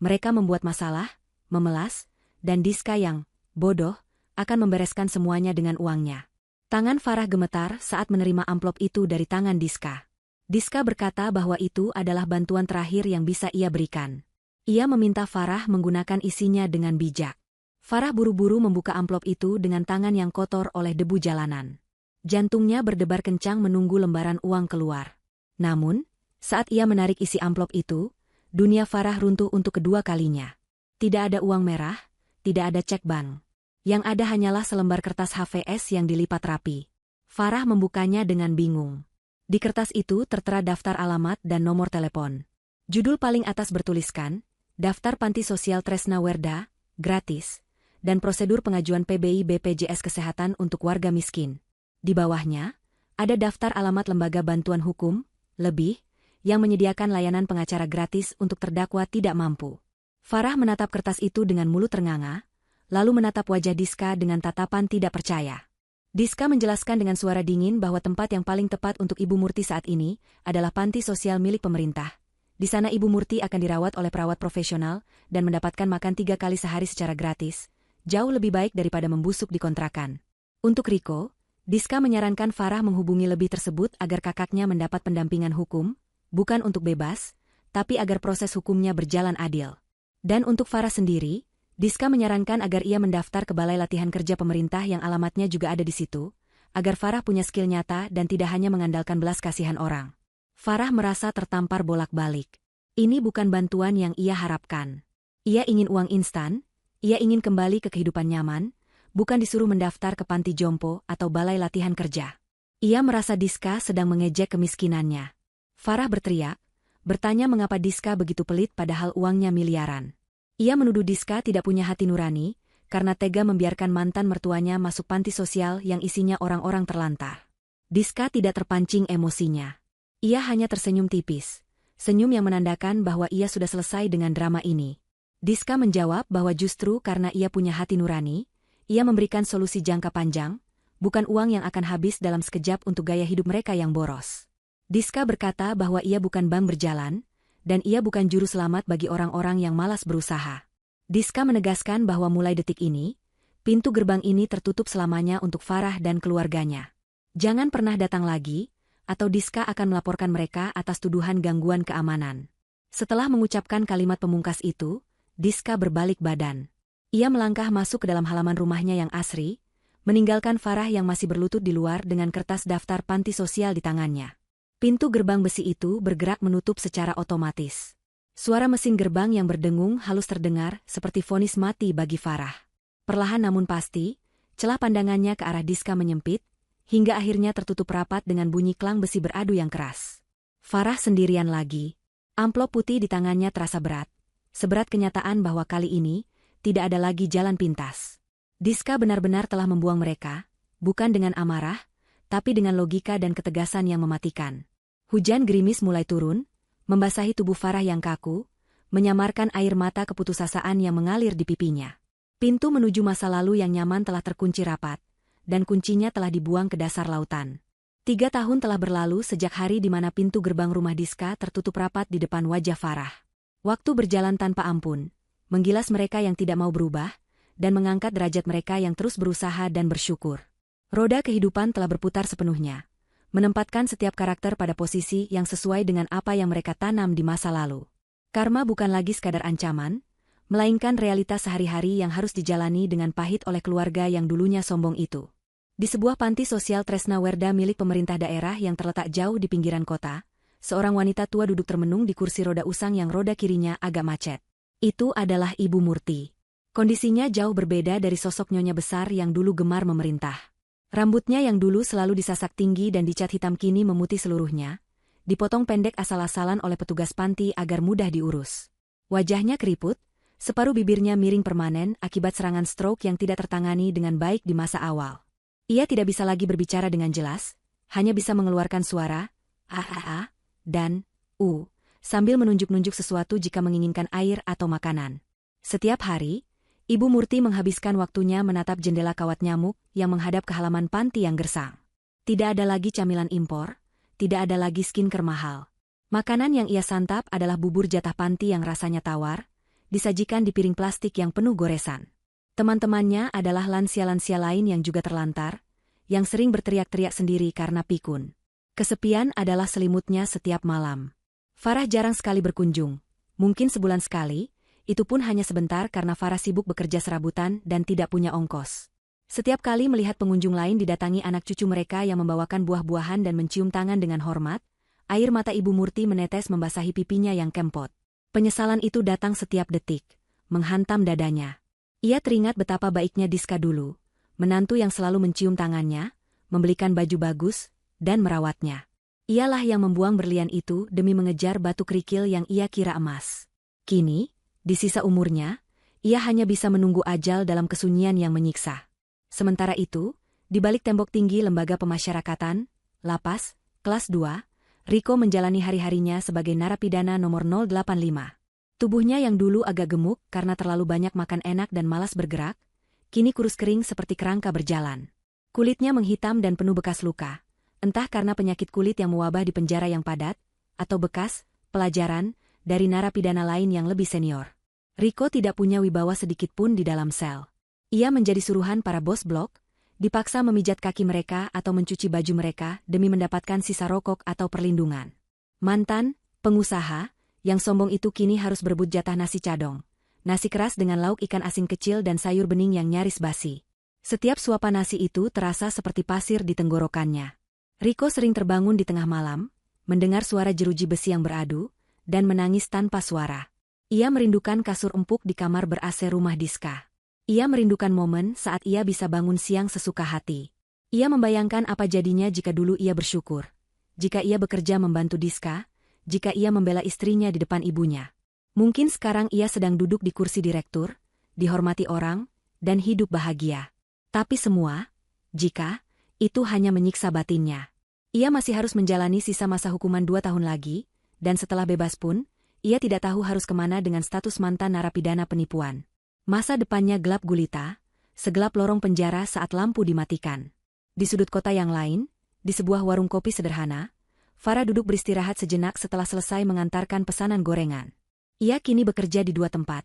Mereka membuat masalah, memelas, dan Diska yang bodoh akan membereskan semuanya dengan uangnya. Tangan Farah gemetar saat menerima amplop itu dari tangan Diska. Diska berkata bahwa itu adalah bantuan terakhir yang bisa ia berikan. Ia meminta Farah menggunakan isinya dengan bijak. Farah buru-buru membuka amplop itu dengan tangan yang kotor oleh debu jalanan. Jantungnya berdebar kencang menunggu lembaran uang keluar. Namun, saat ia menarik isi amplop itu, dunia Farah runtuh untuk kedua kalinya. Tidak ada uang merah, tidak ada cek bank. Yang ada hanyalah selembar kertas HVS yang dilipat rapi. Farah membukanya dengan bingung. Di kertas itu tertera daftar alamat dan nomor telepon. Judul paling atas bertuliskan, Daftar Panti Sosial Tresna Werda, gratis, dan prosedur pengajuan PBI BPJS Kesehatan untuk warga miskin. Di bawahnya, ada daftar alamat lembaga bantuan hukum, lebih, yang menyediakan layanan pengacara gratis untuk terdakwa tidak mampu. Farah menatap kertas itu dengan mulut ternganga, lalu menatap wajah Diska dengan tatapan tidak percaya. Diska menjelaskan dengan suara dingin bahwa tempat yang paling tepat untuk Ibu Murti saat ini adalah panti sosial milik pemerintah. Di sana Ibu Murti akan dirawat oleh perawat profesional dan mendapatkan makan 3 kali sehari secara gratis. Jauh lebih baik daripada membusuk di kontrakan. Untuk Riko, Diska menyarankan Farah menghubungi lebih tersebut agar kakaknya mendapat pendampingan hukum, bukan untuk bebas, tapi agar proses hukumnya berjalan adil. Dan untuk Farah sendiri, Diska menyarankan agar ia mendaftar ke Balai Latihan Kerja Pemerintah yang alamatnya juga ada di situ, agar Farah punya skill nyata dan tidak hanya mengandalkan belas kasihan orang. Farah merasa tertampar bolak-balik. Ini bukan bantuan yang ia harapkan. Ia ingin uang instan. Ia ingin kembali ke kehidupan nyaman, bukan disuruh mendaftar ke panti jompo atau balai latihan kerja. Ia merasa Diska sedang mengejek kemiskinannya. Farah berteriak, bertanya mengapa Diska begitu pelit padahal uangnya miliaran. Ia menuduh Diska tidak punya hati nurani, karena tega membiarkan mantan mertuanya masuk panti sosial yang isinya orang-orang terlantar. Diska tidak terpancing emosinya. Ia hanya tersenyum tipis, senyum yang menandakan bahwa ia sudah selesai dengan drama ini. Diska menjawab bahwa justru karena ia punya hati nurani, ia memberikan solusi jangka panjang, bukan uang yang akan habis dalam sekejap untuk gaya hidup mereka yang boros. Diska berkata bahwa ia bukan bank berjalan, dan ia bukan juru selamat bagi orang-orang yang malas berusaha. Diska menegaskan bahwa mulai detik ini, pintu gerbang ini tertutup selamanya untuk Farah dan keluarganya. Jangan pernah datang lagi, atau Diska akan melaporkan mereka atas tuduhan gangguan keamanan. Setelah mengucapkan kalimat pemungkas itu, Diska berbalik badan. Ia melangkah masuk ke dalam halaman rumahnya yang asri, meninggalkan Farah yang masih berlutut di luar dengan kertas daftar panti sosial di tangannya. Pintu gerbang besi itu bergerak menutup secara otomatis. Suara mesin gerbang yang berdengung halus terdengar seperti vonis mati bagi Farah. Perlahan namun pasti, celah pandangannya ke arah Diska menyempit, hingga akhirnya tertutup rapat dengan bunyi klang besi beradu yang keras. Farah sendirian lagi. Amplop putih di tangannya terasa berat. Seberat kenyataan bahwa kali ini, tidak ada lagi jalan pintas. Diska benar-benar telah membuang mereka, bukan dengan amarah, tapi dengan logika dan ketegasan yang mematikan. Hujan gerimis mulai turun, membasahi tubuh Farah yang kaku, menyamarkan air mata keputusasaan yang mengalir di pipinya. Pintu menuju masa lalu yang nyaman telah terkunci rapat, dan kuncinya telah dibuang ke dasar lautan. 3 tahun telah berlalu sejak hari di mana pintu gerbang rumah Diska tertutup rapat di depan wajah Farah. Waktu berjalan tanpa ampun, menggilas mereka yang tidak mau berubah, dan mengangkat derajat mereka yang terus berusaha dan bersyukur. Roda kehidupan telah berputar sepenuhnya, menempatkan setiap karakter pada posisi yang sesuai dengan apa yang mereka tanam di masa lalu. Karma bukan lagi sekadar ancaman, melainkan realitas sehari-hari yang harus dijalani dengan pahit oleh keluarga yang dulunya sombong itu. Di sebuah panti sosial Tresna Werda milik pemerintah daerah yang terletak jauh di pinggiran kota, seorang wanita tua duduk termenung di kursi roda usang yang roda kirinya agak macet. Itu adalah Ibu Murti. Kondisinya jauh berbeda dari sosok nyonya besar yang dulu gemar memerintah. Rambutnya yang dulu selalu disasak tinggi dan dicat hitam kini memutih seluruhnya, dipotong pendek asal-asalan oleh petugas panti agar mudah diurus. Wajahnya keriput, separuh bibirnya miring permanen akibat serangan stroke yang tidak tertangani dengan baik di masa awal. Ia tidak bisa lagi berbicara dengan jelas, hanya bisa mengeluarkan suara, dan sambil menunjuk-nunjuk sesuatu jika menginginkan air atau makanan. Setiap hari, Ibu Murti menghabiskan waktunya menatap jendela kawat nyamuk yang menghadap ke halaman panti yang gersang. Tidak ada lagi camilan impor, tidak ada lagi skincare mahal. Makanan yang ia santap adalah bubur jatah panti yang rasanya tawar, disajikan di piring plastik yang penuh goresan. Teman-temannya adalah lansia-lansia lain yang juga terlantar, yang sering berteriak-teriak sendiri karena pikun. Kesepian adalah selimutnya setiap malam. Farah jarang sekali berkunjung, mungkin sebulan sekali, itu pun hanya sebentar karena Farah sibuk bekerja serabutan dan tidak punya ongkos. Setiap kali melihat pengunjung lain didatangi anak cucu mereka yang membawakan buah-buahan dan mencium tangan dengan hormat, air mata Ibu Murti menetes membasahi pipinya yang kempot. Penyesalan itu datang setiap detik, menghantam dadanya. Ia teringat betapa baiknya Diska dulu, menantu yang selalu mencium tangannya, membelikan baju bagus, dan merawatnya. Ialah yang membuang berlian itu demi mengejar batu kerikil yang ia kira emas. Kini, di sisa umurnya, ia hanya bisa menunggu ajal dalam kesunyian yang menyiksa. Sementara itu, di balik tembok tinggi lembaga pemasyarakatan, lapas, kelas 2, Riko menjalani hari-harinya sebagai narapidana nomor 085. Tubuhnya yang dulu agak gemuk karena terlalu banyak makan enak dan malas bergerak, kini kurus kering seperti kerangka berjalan. Kulitnya menghitam dan penuh bekas luka, entah karena penyakit kulit yang mewabah di penjara yang padat, atau bekas pelajaran dari narapidana lain yang lebih senior. Riko tidak punya wibawa sedikit pun di dalam sel. Ia menjadi suruhan para bos blok, dipaksa memijat kaki mereka atau mencuci baju mereka demi mendapatkan sisa rokok atau perlindungan. Mantan pengusaha yang sombong itu kini harus berebut jatah nasi cadong, nasi keras dengan lauk ikan asin kecil dan sayur bening yang nyaris basi. Setiap suapan nasi itu terasa seperti pasir di tenggorokannya. Riko sering terbangun di tengah malam, mendengar suara jeruji besi yang beradu, dan menangis tanpa suara. Ia merindukan kasur empuk di kamar ber-AC rumah Diska. Ia merindukan momen saat ia bisa bangun siang sesuka hati. Ia membayangkan apa jadinya jika dulu ia bersyukur. Jika ia bekerja membantu Diska, jika ia membela istrinya di depan ibunya. Mungkin sekarang ia sedang duduk di kursi direktur, dihormati orang, dan hidup bahagia. Tapi semua, itu hanya menyiksa batinnya. Ia masih harus menjalani sisa masa hukuman 2 tahun lagi, dan setelah bebas pun, ia tidak tahu harus kemana dengan status mantan narapidana penipuan. Masa depannya gelap gulita, segelap lorong penjara saat lampu dimatikan. Di sudut kota yang lain, di sebuah warung kopi sederhana, Farah duduk beristirahat sejenak setelah selesai mengantarkan pesanan gorengan. Ia kini bekerja di 2 tempat.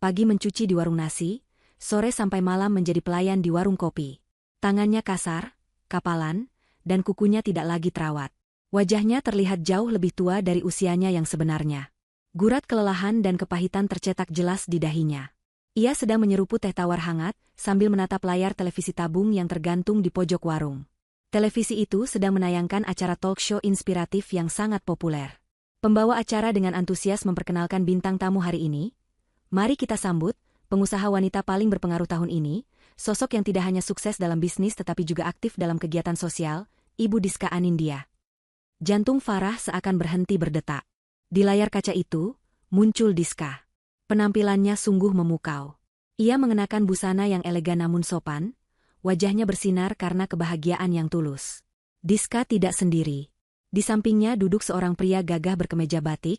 Pagi mencuci di warung nasi, sore sampai malam menjadi pelayan di warung kopi. Tangannya kasar, kapalan, dan kukunya tidak lagi terawat. Wajahnya terlihat jauh lebih tua dari usianya yang sebenarnya. Gurat kelelahan dan kepahitan tercetak jelas di dahinya. Ia sedang menyeruput teh tawar hangat sambil menatap layar televisi tabung yang tergantung di pojok warung. Televisi itu sedang menayangkan acara talk show inspiratif yang sangat populer. Pembawa acara dengan antusias memperkenalkan bintang tamu hari ini. Mari kita sambut pengusaha wanita paling berpengaruh tahun ini, sosok yang tidak hanya sukses dalam bisnis tetapi juga aktif dalam kegiatan sosial, Ibu Diska Anindya. Jantung Farah seakan berhenti berdetak. Di layar kaca itu, muncul Diska. Penampilannya sungguh memukau. Ia mengenakan busana yang elegan namun sopan, wajahnya bersinar karena kebahagiaan yang tulus. Diska tidak sendiri. Di sampingnya duduk seorang pria gagah berkemeja batik,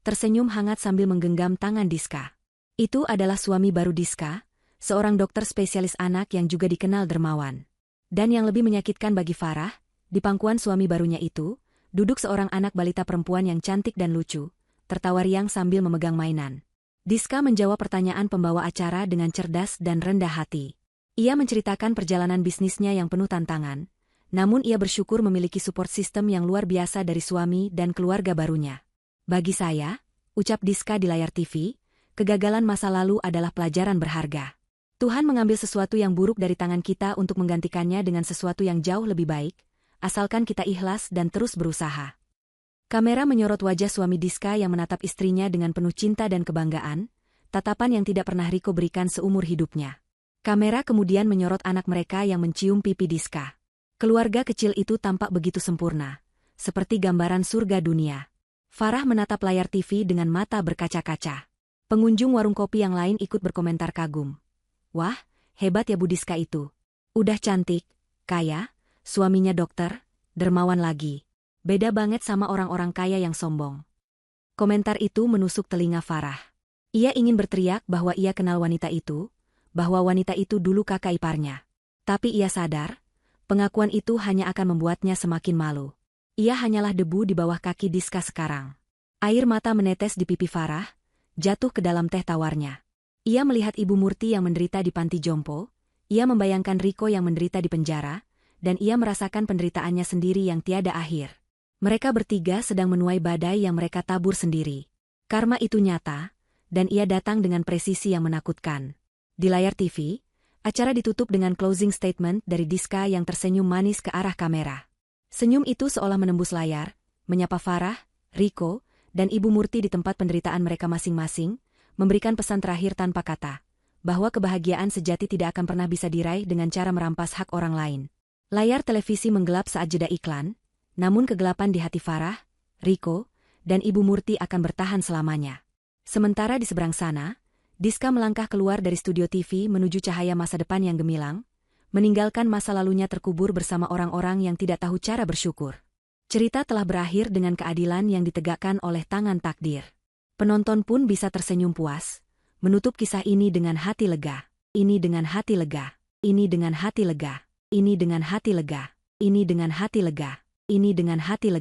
tersenyum hangat sambil menggenggam tangan Diska. Itu adalah suami baru Diska, seorang dokter spesialis anak yang juga dikenal dermawan. Dan yang lebih menyakitkan bagi Farah, di pangkuan suami barunya itu, duduk seorang anak balita perempuan yang cantik dan lucu, tertawa riang sambil memegang mainan. Diska menjawab pertanyaan pembawa acara dengan cerdas dan rendah hati. Ia menceritakan perjalanan bisnisnya yang penuh tantangan, namun ia bersyukur memiliki support system yang luar biasa dari suami dan keluarga barunya. Bagi saya, ucap Diska di layar TV, kegagalan masa lalu adalah pelajaran berharga. Tuhan mengambil sesuatu yang buruk dari tangan kita untuk menggantikannya dengan sesuatu yang jauh lebih baik, asalkan kita ikhlas dan terus berusaha. Kamera menyorot wajah suami Diska yang menatap istrinya dengan penuh cinta dan kebanggaan, tatapan yang tidak pernah Riko berikan seumur hidupnya. Kamera kemudian menyorot anak mereka yang mencium pipi Diska. Keluarga kecil itu tampak begitu sempurna, seperti gambaran surga dunia. Farah menatap layar TV dengan mata berkaca-kaca. Pengunjung warung kopi yang lain ikut berkomentar kagum. Wah, hebat ya Bu Diska itu. Udah cantik, kaya, suaminya dokter, dermawan lagi. Beda banget sama orang-orang kaya yang sombong. Komentar itu menusuk telinga Farah. Ia ingin berteriak bahwa ia kenal wanita itu, bahwa wanita itu dulu kakak iparnya. Tapi ia sadar, pengakuan itu hanya akan membuatnya semakin malu. Ia hanyalah debu di bawah kaki Diska sekarang. Air mata menetes di pipi Farah, jatuh ke dalam teh tawarnya. Ia melihat Ibu Murti yang menderita di panti jompo, ia membayangkan Riko yang menderita di penjara, dan ia merasakan penderitaannya sendiri yang tiada akhir. Mereka bertiga sedang menuai badai yang mereka tabur sendiri. Karma itu nyata, dan ia datang dengan presisi yang menakutkan. Di layar TV, acara ditutup dengan closing statement dari Diska yang tersenyum manis ke arah kamera. Senyum itu seolah menembus layar, menyapa Farah, Riko, dan Ibu Murti di tempat penderitaan mereka masing-masing, memberikan pesan terakhir tanpa kata, bahwa kebahagiaan sejati tidak akan pernah bisa diraih dengan cara merampas hak orang lain. Layar televisi menggelap saat jeda iklan, namun kegelapan di hati Farah, Riko, dan Ibu Murti akan bertahan selamanya. Sementara di seberang sana, Diska melangkah keluar dari studio TV menuju cahaya masa depan yang gemilang, meninggalkan masa lalunya terkubur bersama orang-orang yang tidak tahu cara bersyukur. Cerita telah berakhir dengan keadilan yang ditegakkan oleh tangan takdir. Penonton pun bisa tersenyum puas, menutup kisah ini dengan hati lega, ini dengan hati lega, ini dengan hati lega, ini dengan hati lega, ini dengan hati lega, ini dengan hati lega.